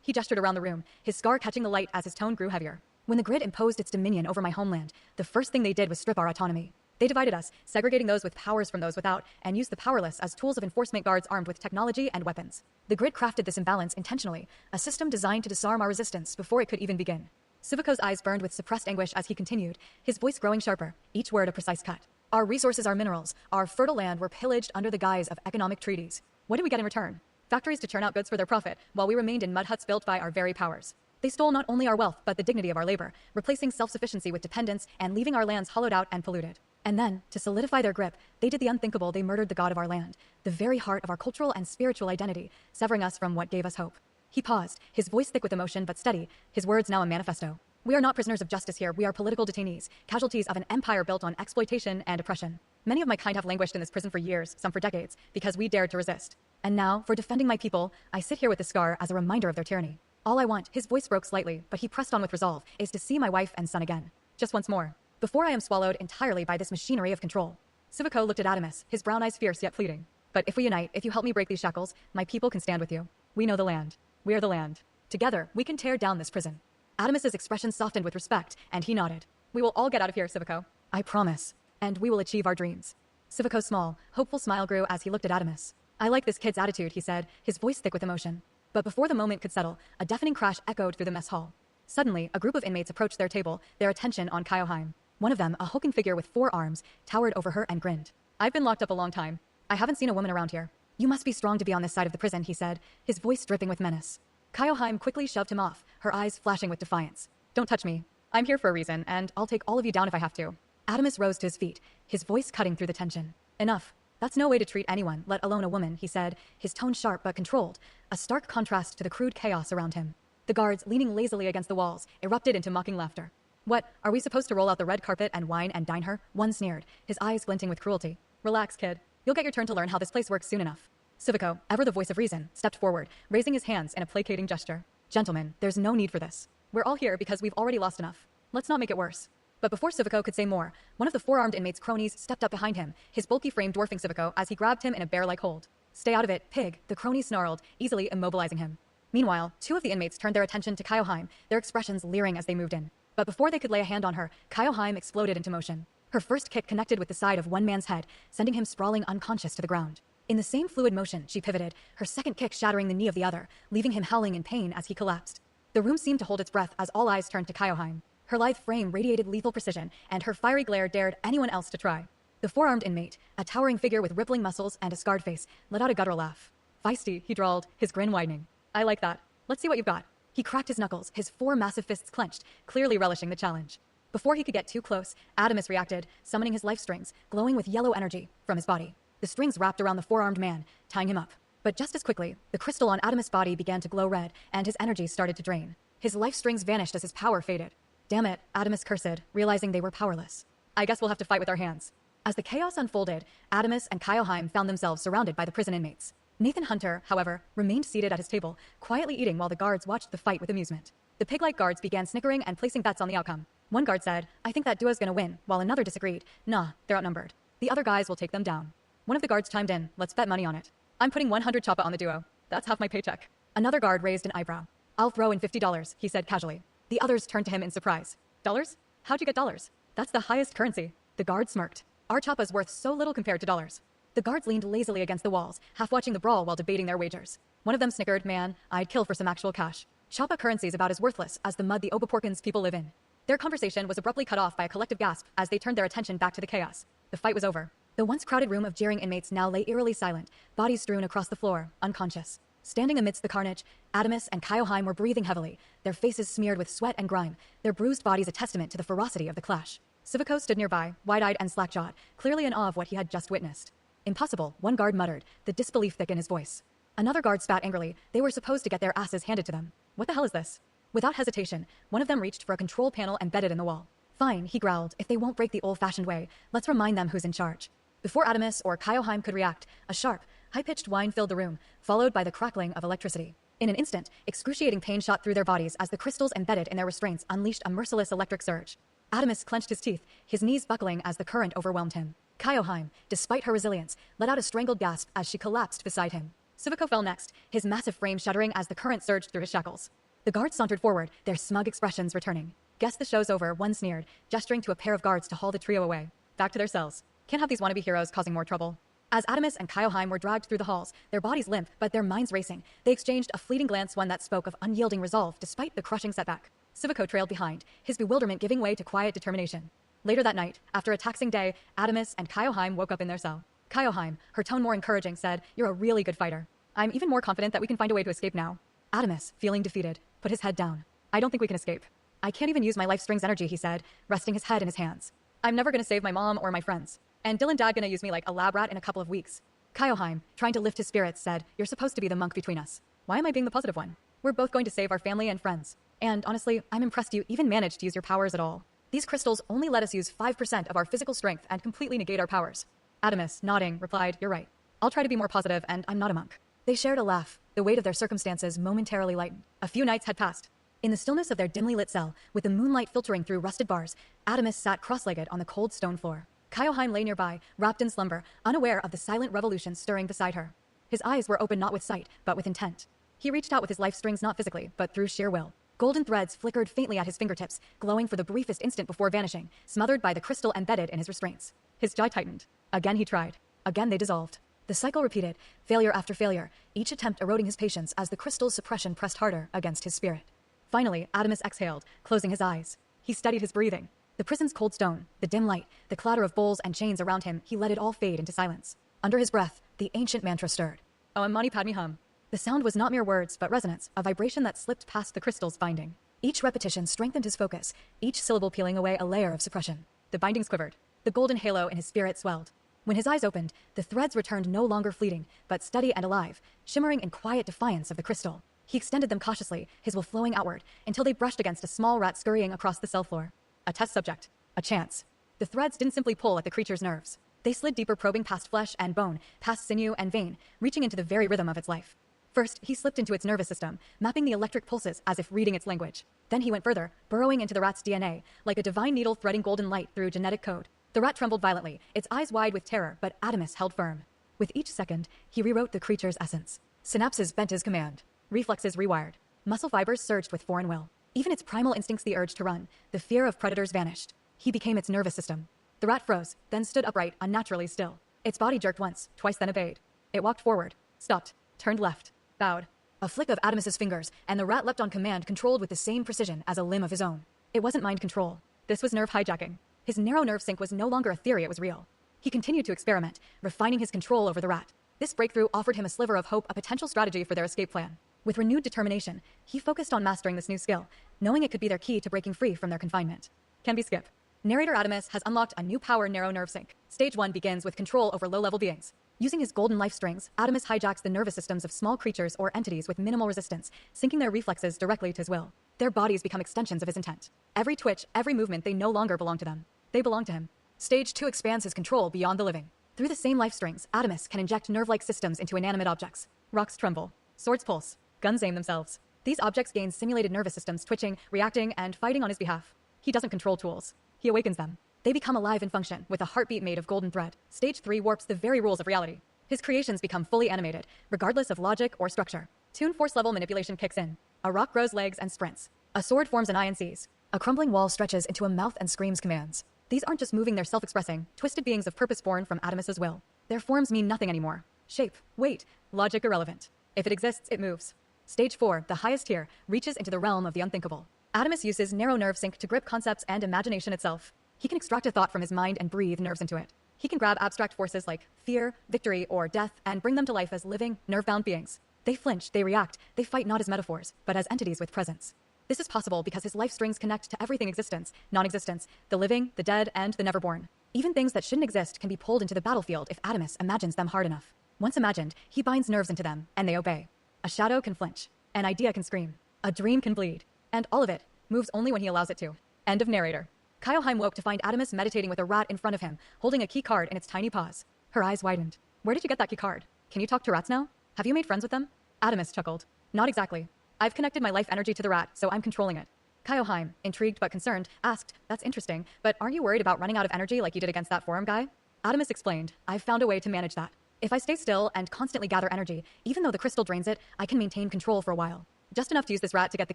He gestured around the room, his scar catching the light as his tone grew heavier. When the grid imposed its dominion over my homeland, the first thing they did was strip our autonomy. They divided us, segregating those with powers from those without, and used the powerless as tools of enforcement, guards armed with technology and weapons. The grid crafted this imbalance intentionally, a system designed to disarm our resistance before it could even begin. Siviko's eyes burned with suppressed anguish as he continued, his voice growing sharper, each word a precise cut. Our resources, our minerals, our fertile land were pillaged under the guise of economic treaties. What did we get in return? Factories to churn out goods for their profit, while we remained in mud huts built by our very powers. They stole not only our wealth, but the dignity of our labor, replacing self-sufficiency with dependence and leaving our lands hollowed out and polluted. And then, to solidify their grip, they did the unthinkable. They murdered the god of our land, the very heart of our cultural and spiritual identity, severing us from what gave us hope. He paused, his voice thick with emotion but steady, his words now a manifesto. We are not prisoners of justice here, we are political detainees, casualties of an empire built on exploitation and oppression. Many of my kind have languished in this prison for years, some for decades, because we dared to resist. And now, for defending my people, I sit here with this scar as a reminder of their tyranny. All I want, his voice broke slightly, but he pressed on with resolve, is to see my wife and son again. Just once more. Before I am swallowed entirely by this machinery of control. Siviko looked at Adamus, his brown eyes fierce yet pleading. But if we unite, if you help me break these shackles, my people can stand with you. We know the land. We are the land. Together, we can tear down this prison. Adamus's expression softened with respect, and he nodded. We will all get out of here, Siviko. I promise. And we will achieve our dreams. Siviko's small, hopeful smile grew as he looked at Adamus. I like this kid's attitude, he said, his voice thick with emotion. But before the moment could settle, a deafening crash echoed through the mess hall. Suddenly, a group of inmates approached their table, their attention on Kiyohime. One of them, a hulking figure with 4 arms, towered over her and grinned. I've been locked up a long time. I haven't seen a woman around here. You must be strong to be on this side of the prison, he said, his voice dripping with menace. Kiyohime quickly shoved him off, her eyes flashing with defiance. Don't touch me. I'm here for a reason, and I'll take all of you down if I have to. Adamus rose to his feet, his voice cutting through the tension. Enough. That's no way to treat anyone, let alone a woman, he said, his tone sharp but controlled, a stark contrast to the crude chaos around him. The guards, leaning lazily against the walls, erupted into mocking laughter. What, are we supposed to roll out the red carpet and wine and dine her? One sneered, his eyes glinting with cruelty. Relax, kid. You'll get your turn to learn how this place works soon enough. Siviko, ever the voice of reason, stepped forward, raising his hands in a placating gesture. Gentlemen, there's no need for this. We're all here because we've already lost enough. Let's not make it worse. But before Siviko could say more, one of the 4-armed inmates' cronies stepped up behind him, his bulky frame dwarfing Siviko as he grabbed him in a bear-like hold. Stay out of it, pig, the crony snarled, easily immobilizing him. Meanwhile, 2 of the inmates turned their attention to Kiyohime, their expressions leering as they moved in. But before they could lay a hand on her, Kiyohime exploded into motion. Her first kick connected with the side of one man's head, sending him sprawling unconscious to the ground. In the same fluid motion, she pivoted, her second kick shattering the knee of the other, leaving him howling in pain as he collapsed. The room seemed to hold its breath as all eyes turned to Kiyohime. Her lithe frame radiated lethal precision, and her fiery glare dared anyone else to try. The 4-armed inmate, a towering figure with rippling muscles and a scarred face, let out a guttural laugh. Feisty, he drawled, his grin widening. I like that. Let's see what you've got. He cracked his knuckles, his 4 massive fists clenched, clearly relishing the challenge. Before he could get too close, Adamus reacted, summoning his life strings, glowing with yellow energy, from his body. The strings wrapped around the 4-armed man, tying him up. But just as quickly, the crystal on Adamus' body began to glow red, and his energy started to drain. His life strings vanished as his power faded. Damn it, Adamus cursed, realizing they were powerless. I guess we'll have to fight with our hands. As the chaos unfolded, Adamus and Kiyohime found themselves surrounded by the prison inmates. Nathan Hunter, however, remained seated at his table, quietly eating while the guards watched the fight with amusement. The pig-like guards began snickering and placing bets on the outcome. One guard said, "I think that duo's gonna win," while another disagreed. "Nah, they're outnumbered. The other guys will take them down." One of the guards chimed in, "Let's bet money on it. I'm putting 100 chapa on the duo. That's half my paycheck." Another guard raised an eyebrow. "I'll throw in $50, he said casually. The others turned to him in surprise. "Dollars? How'd you get dollars? That's the highest currency." The guard smirked. "Our chapa's worth so little compared to dollars." The guards leaned lazily against the walls, half watching the brawl while debating their wagers. One of them snickered, "Man, I'd kill for some actual cash. Chapa currency's about as worthless as the mud the Obaporkins people live in." Their conversation was abruptly cut off by a collective gasp as they turned their attention back to the chaos. The fight was over. The once crowded room of jeering inmates now lay eerily silent, bodies strewn across the floor, unconscious. Standing amidst the carnage, Adamus and Kiyohime were breathing heavily, their faces smeared with sweat and grime, their bruised bodies a testament to the ferocity of the clash. Civico stood nearby, wide-eyed and slack-jawed, clearly in awe of what he had just witnessed. "Impossible," one guard muttered, the disbelief thick in his voice. Another guard spat angrily. They were supposed to get their asses handed to them. "What the hell is this?" Without hesitation, one of them reached for a control panel embedded in the wall. "Fine," he growled, "if they won't break the old-fashioned way, let's remind them who's in charge." Before Adamus or Kiyohime could react, a sharp, high-pitched whine filled the room, followed by the crackling of electricity. In an instant, excruciating pain shot through their bodies as the crystals embedded in their restraints unleashed a merciless electric surge. Adamus clenched his teeth, his knees buckling as the current overwhelmed him. Kiyohime, despite her resilience, let out a strangled gasp as she collapsed beside him. Civico fell next, his massive frame shuddering as the current surged through his shackles. The guards sauntered forward, their smug expressions returning. "Guess the show's over," one sneered, gesturing to a pair of guards to haul the trio away. Back to their cells. Can't have these wannabe heroes causing more trouble. As Adamus and Kiyohime were dragged through the halls, their bodies limp but their minds racing, they exchanged a fleeting glance, one that spoke of unyielding resolve despite the crushing setback. Civico trailed behind, his bewilderment giving way to quiet determination. Later that night, after a taxing day, Adamus and Kiyohime woke up in their cell. Kiyohime, her tone more encouraging, said, "You're a really good fighter. I'm even more confident that we can find a way to escape now." Adamus, feeling defeated, put his head down. "I don't think we can escape. I can't even use my life strings energy," he said, resting his head in his hands. "I'm never gonna save my mom or my friends. And Dylan Dad gonna use me like a lab rat in a couple of weeks." Kiyohime, trying to lift his spirits, said, "You're supposed to be the monk between us. Why am I being the positive one? We're both going to save our family and friends. And honestly, I'm impressed you even managed to use your powers at all. These crystals only let us use 5% of our physical strength and completely negate our powers." Adamus, nodding, replied, "You're right. I'll try to be more positive, and I'm not a monk." They shared a laugh, the weight of their circumstances momentarily lightened. A few nights had passed. In the stillness of their dimly lit cell, with the moonlight filtering through rusted bars, Adamus sat cross-legged on the cold stone floor. Kiyohime lay nearby, wrapped in slumber, unaware of the silent revolution stirring beside her. His eyes were open not with sight, but with intent. He reached out with his life strings not physically, but through sheer will. Golden threads flickered faintly at his fingertips, glowing for the briefest instant before vanishing, smothered by the crystal embedded in his restraints. His jaw tightened. Again he tried. Again they dissolved. The cycle repeated, failure after failure, each attempt eroding his patience as the crystal's suppression pressed harder against his spirit. Finally, Adamus exhaled, closing his eyes. He steadied his breathing. The prison's cold stone, the dim light, the clatter of bowls and chains around him, he let it all fade into silence. Under his breath, the ancient mantra stirred. "Om Mani Padme Hum." The sound was not mere words, but resonance, a vibration that slipped past the crystal's binding. Each repetition strengthened his focus, each syllable peeling away a layer of suppression. The bindings quivered. The golden halo in his spirit swelled. When his eyes opened, the threads returned no longer fleeting, but steady and alive, shimmering in quiet defiance of the crystal. He extended them cautiously, his will flowing outward, until they brushed against a small rat scurrying across the cell floor. A test subject. A chance. The threads didn't simply pull at the creature's nerves. They slid deeper, probing past flesh and bone, past sinew and vein, reaching into the very rhythm of its life. First, he slipped into its nervous system, mapping the electric pulses as if reading its language. Then he went further, burrowing into the rat's DNA, like a divine needle threading golden light through genetic code. The rat trembled violently, its eyes wide with terror, but Adamus held firm. With each second, he rewrote the creature's essence. Synapses bent his command. Reflexes rewired. Muscle fibers surged with foreign will. Even its primal instincts, the urge to run, the fear of predators vanished. He became its nervous system. The rat froze, then stood upright, unnaturally still. Its body jerked once, twice, then obeyed. It walked forward, stopped, turned left, bowed. A flick of Adamus's fingers, and the rat leapt on command, controlled with the same precision as a limb of his own. It wasn't mind control. This was nerve hijacking. His narrow nerve sync was no longer a theory, it was real. He continued to experiment, refining his control over the rat. This breakthrough offered him a sliver of hope, a potential strategy for their escape plan. With renewed determination, he focused on mastering this new skill, knowing it could be their key to breaking free from their confinement. Can be skip. Narrator Adamus has unlocked a new power, narrow nerve sync. Stage 1 begins with control over low-level beings. Using his golden life strings, Adamus hijacks the nervous systems of small creatures or entities with minimal resistance, syncing their reflexes directly to his will. Their bodies become extensions of his intent. Every twitch, every movement, they no longer belong to them. They belong to him. Stage 2 expands his control beyond the living. Through the same life strings, Adamus can inject nerve-like systems into inanimate objects. Rocks tremble. Swords pulse. Guns aim themselves. These objects gain simulated nervous systems twitching, reacting, and fighting on his behalf. He doesn't control tools. He awakens them. They become alive and function, with a heartbeat made of golden thread. Stage 3 warps the very rules of reality. His creations become fully animated, regardless of logic or structure. Toon force level manipulation kicks in. A rock grows legs and sprints. A sword forms an eye and sees. A crumbling wall stretches into a mouth and screams commands. These aren't just moving, they're self-expressing, twisted beings of purpose born from Adamus's will. Their forms mean nothing anymore. Shape, weight, logic irrelevant. If it exists, it moves. Stage 4, the highest tier, reaches into the realm of the unthinkable. Adamus uses narrow nerve sync to grip concepts and imagination itself. He can extract a thought from his mind and breathe nerves into it. He can grab abstract forces like fear, victory, or death and bring them to life as living, nerve-bound beings. They flinch, they react, they fight not as metaphors, but as entities with presence. This is possible because his life strings connect to everything existence, non-existence, the living, the dead, and the never-born. Even things that shouldn't exist can be pulled into the battlefield if Adamus imagines them hard enough. Once imagined, he binds nerves into them, and they obey. A shadow can flinch. An idea can scream. A dream can bleed. And all of it moves only when he allows it to. End of narrator. Kiyohime woke to find Adamus meditating with a rat in front of him, holding a key card in its tiny paws. Her eyes widened. Where did you get that key card? Can you talk to rats now? Have you made friends with them? Adamus chuckled. Not exactly. I've connected my life energy to the rat, so I'm controlling it. Kiyohime, intrigued but concerned, asked, That's interesting, but aren't you worried about running out of energy like you did against that forum guy? Adamus explained, I've found a way to manage that. If I stay still and constantly gather energy, even though the crystal drains it, I can maintain control for a while. Just enough to use this rat to get the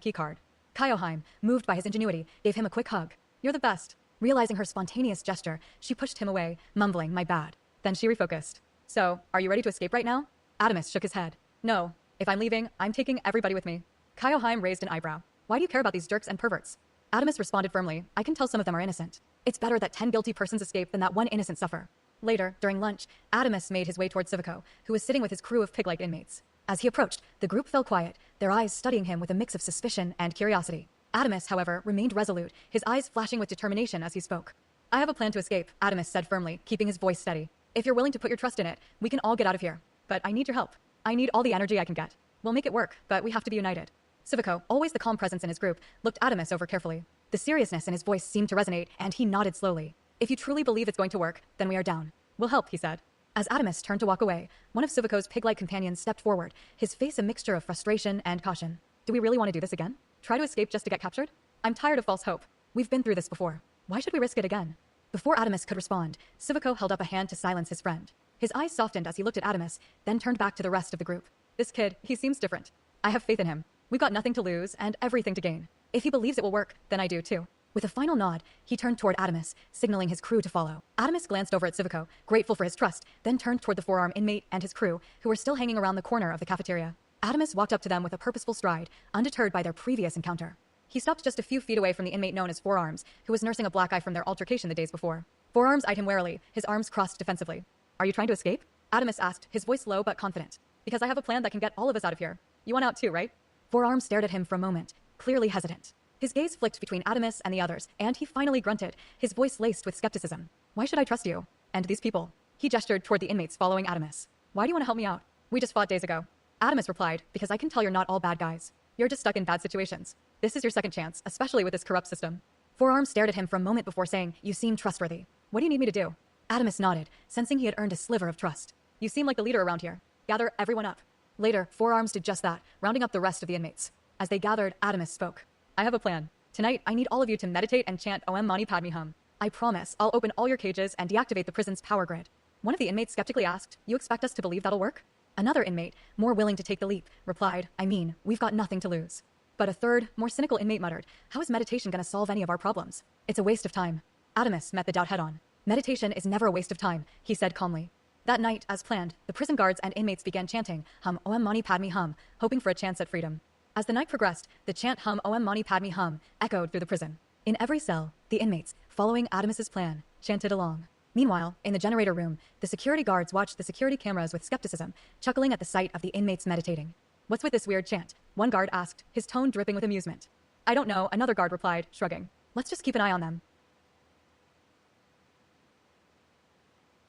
key card. Kiyohime, moved by his ingenuity, gave him a quick hug. You're the best. Realizing her spontaneous gesture, she pushed him away, mumbling, my bad. Then she refocused. So, are you ready to escape right now? Adamus shook his head. No. If I'm leaving, I'm taking everybody with me. Kiyohime raised an eyebrow. Why do you care about these jerks and perverts? Adamus responded firmly, I can tell some of them are innocent. It's better that 10 guilty persons escape than that one innocent suffer. Later, during lunch, Adamus made his way towards Civico, who was sitting with his crew of pig-like inmates. As he approached, the group fell quiet, their eyes studying him with a mix of suspicion and curiosity. Adamus, however, remained resolute, his eyes flashing with determination as he spoke. I have a plan to escape, Adamus said firmly, keeping his voice steady. If you're willing to put your trust in it, we can all get out of here. But I need your help. I need all the energy I can get. We'll make it work, but we have to be united. Civico, always the calm presence in his group, looked Adamus over carefully. The seriousness in his voice seemed to resonate, and he nodded slowly. If you truly believe it's going to work, then we are down. We'll help, he said. As Adamus turned to walk away, one of Civico's pig-like companions stepped forward, his face a mixture of frustration and caution. Do we really want to do this again? Try to escape just to get captured? I'm tired of false hope. We've been through this before. Why should we risk it again? Before Adamus could respond, Civico held up a hand to silence his friend. His eyes softened as he looked at Adamus, then turned back to the rest of the group. This kid, he seems different. I have faith in him. We've got nothing to lose and everything to gain. If he believes it will work, then I do too. With a final nod, he turned toward Adamus, signaling his crew to follow. Adamus glanced over at Civico, grateful for his trust, then turned toward the forearm inmate and his crew, who were still hanging around the corner of the cafeteria. Adamus walked up to them with a purposeful stride, undeterred by their previous encounter. He stopped just a few feet away from the inmate known as Forearms, who was nursing a black eye from their altercation the days before. Forearms eyed him warily, his arms crossed defensively. Are you trying to escape? Adamus asked, his voice low but confident. Because I have a plan that can get all of us out of here. You want out too, right? Forearms stared at him for a moment, clearly hesitant. His gaze flicked between Adamus and the others, and he finally grunted, his voice laced with skepticism. Why should I trust you? And these people? He gestured toward the inmates following Adamus. Why do you want to help me out? We just fought days ago. Adamus replied, because I can tell you're not all bad guys. You're just stuck in bad situations. This is your second chance, especially with this corrupt system. Forearms stared at him for a moment before saying, you seem trustworthy. What do you need me to do? Adamus nodded, sensing he had earned a sliver of trust. You seem like the leader around here. Gather everyone up. Later, Forearms did just that, rounding up the rest of the inmates. As they gathered, Adamus spoke. I have a plan. Tonight, I need all of you to meditate and chant Om Mani Padme Hum. I promise I'll open all your cages and deactivate the prison's power grid. One of the inmates skeptically asked, you expect us to believe that'll work? Another inmate, more willing to take the leap, replied, I mean, we've got nothing to lose. But a third, more cynical inmate muttered, how is meditation going to solve any of our problems? It's a waste of time. Adamus met the doubt head-on. Meditation is never a waste of time, he said calmly. That night, as planned, the prison guards and inmates began chanting Hum Om Mani Padme Hum, hoping for a chance at freedom. As the night progressed, the chant Hum Om Mani Padme Hum echoed through the prison. In every cell, the inmates, following Adamus's plan, chanted along. Meanwhile, in the generator room, the security guards watched the security cameras with skepticism, chuckling at the sight of the inmates meditating. What's with this weird chant? One guard asked, his tone dripping with amusement. I don't know, another guard replied, shrugging. Let's just keep an eye on them.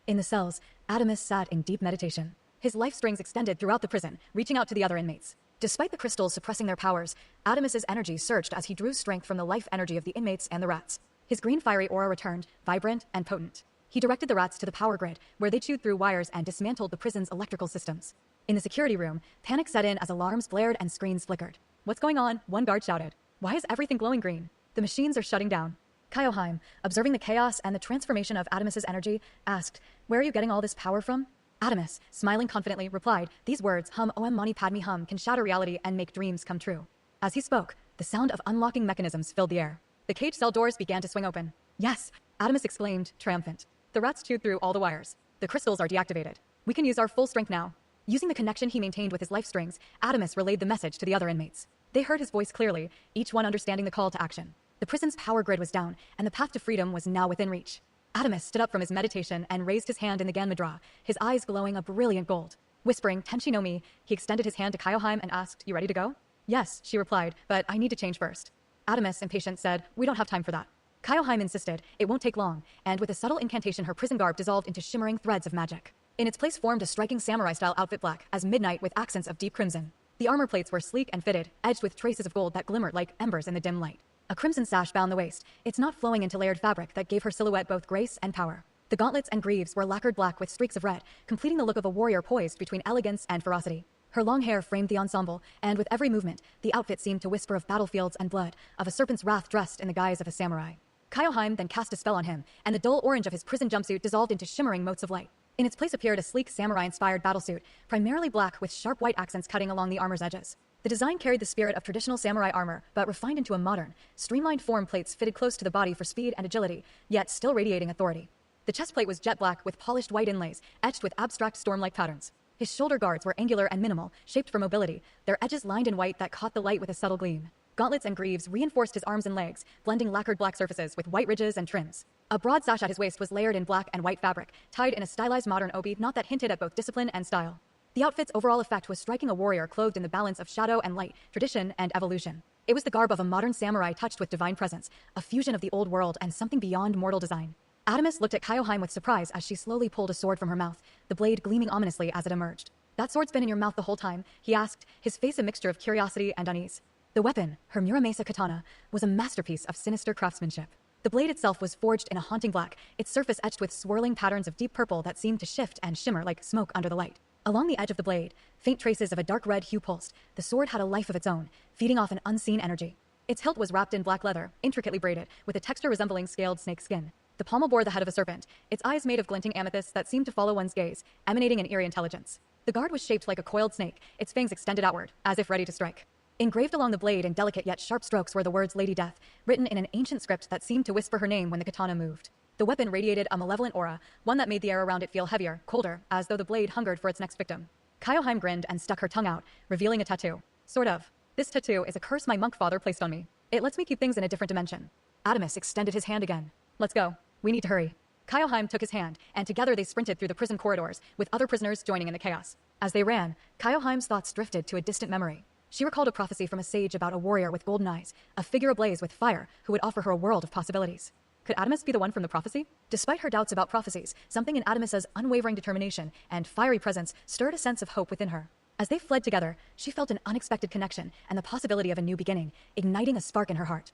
In the cells, Adamus sat in deep meditation. His life strings extended throughout the prison, reaching out to the other inmates. Despite the crystals suppressing their powers, Adamus's energy surged as he drew strength from the life energy of the inmates and the rats. His green fiery aura returned, vibrant and potent. He directed the rats to the power grid, where they chewed through wires and dismantled the prison's electrical systems. In the security room, panic set in as alarms blared and screens flickered. "What's going on?" one guard shouted. "Why is everything glowing green? The machines are shutting down." Kiyohime, observing the chaos and the transformation of Adamus's energy, asked, "Where are you getting all this power from?" Adamus, smiling confidently, replied, "These words, hum om mani padme hum, can shatter reality and make dreams come true." As he spoke, the sound of unlocking mechanisms filled the air. The cage cell doors began to swing open. "Yes," Adamus exclaimed, triumphant. The rats chewed through all the wires. "The crystals are deactivated. We can use our full strength now." Using the connection he maintained with his life strings, Adamus relayed the message to the other inmates. They heard his voice clearly, each one understanding the call to action. The prison's power grid was down, and the path to freedom was now within reach. Adamus stood up from his meditation and raised his hand in the Gan-mudra, his eyes glowing a brilliant gold. Whispering, "Tenshi no Mi," he extended his hand to Kiyohime and asked, "You ready to go?" "Yes," she replied, "but I need to change first." Adamus, impatient, said, "We don't have time for that." Kiyohime insisted, "It won't take long," and with a subtle incantation her prison garb dissolved into shimmering threads of magic. In its place formed a striking samurai-style outfit, black as midnight with accents of deep crimson. The armor plates were sleek and fitted, edged with traces of gold that glimmered like embers in the dim light. A crimson sash bound the waist, its knot flowing into layered fabric that gave her silhouette both grace and power. The gauntlets and greaves were lacquered black with streaks of red, completing the look of a warrior poised between elegance and ferocity. Her long hair framed the ensemble, and with every movement, the outfit seemed to whisper of battlefields and blood, of a serpent's wrath dressed in the guise of a samurai. Kiyohime then cast a spell on him, and the dull orange of his prison jumpsuit dissolved into shimmering motes of light. In its place appeared a sleek samurai-inspired battlesuit, primarily black with sharp white accents cutting along the armor's edges. The design carried the spirit of traditional samurai armor, but refined into a modern, streamlined form. Plates fitted close to the body for speed and agility, yet still radiating authority. The chest plate was jet black with polished white inlays, etched with abstract storm-like patterns. His shoulder guards were angular and minimal, shaped for mobility, their edges lined in white that caught the light with a subtle gleam. Gauntlets and greaves reinforced his arms and legs, blending lacquered black surfaces with white ridges and trims. A broad sash at his waist was layered in black and white fabric, tied in a stylized modern obi knot that hinted at both discipline and style. The outfit's overall effect was striking a warrior clothed in the balance of shadow and light, tradition and evolution. It was the garb of a modern samurai touched with divine presence, a fusion of the old world and something beyond mortal design. Adamus looked at Kiyohime with surprise as she slowly pulled a sword from her mouth, the blade gleaming ominously as it emerged. "That sword's been in your mouth the whole time?" he asked, his face a mixture of curiosity and unease. The weapon, her Muramasa katana, was a masterpiece of sinister craftsmanship. The blade itself was forged in a haunting black, its surface etched with swirling patterns of deep purple that seemed to shift and shimmer like smoke under the light. Along the edge of the blade, faint traces of a dark red hue pulsed. The sword had a life of its own, feeding off an unseen energy. Its hilt was wrapped in black leather, intricately braided, with a texture resembling scaled snake skin. The pommel bore the head of a serpent, its eyes made of glinting amethysts that seemed to follow one's gaze, emanating an eerie intelligence. The guard was shaped like a coiled snake, its fangs extended outward, as if ready to strike. Engraved along the blade in delicate yet sharp strokes were the words Lady Death, written in an ancient script that seemed to whisper her name when the katana moved. The weapon radiated a malevolent aura, one that made the air around it feel heavier, colder, as though the blade hungered for its next victim. Kiyohime grinned and stuck her tongue out, revealing a tattoo. "Sort of. This tattoo is a curse my monk father placed on me. It lets me keep things in a different dimension." Adamus extended his hand again. "Let's go. We need to hurry." Kiyohime took his hand, and together they sprinted through the prison corridors, with other prisoners joining in the chaos. As they ran, Kiyohime's thoughts drifted to a distant memory. She recalled a prophecy from a sage about a warrior with golden eyes, a figure ablaze with fire, who would offer her a world of possibilities. Could Adamus be the one from the prophecy? Despite her doubts about prophecies, something in Adamus's unwavering determination and fiery presence stirred a sense of hope within her. As they fled together, she felt an unexpected connection and the possibility of a new beginning, igniting a spark in her heart.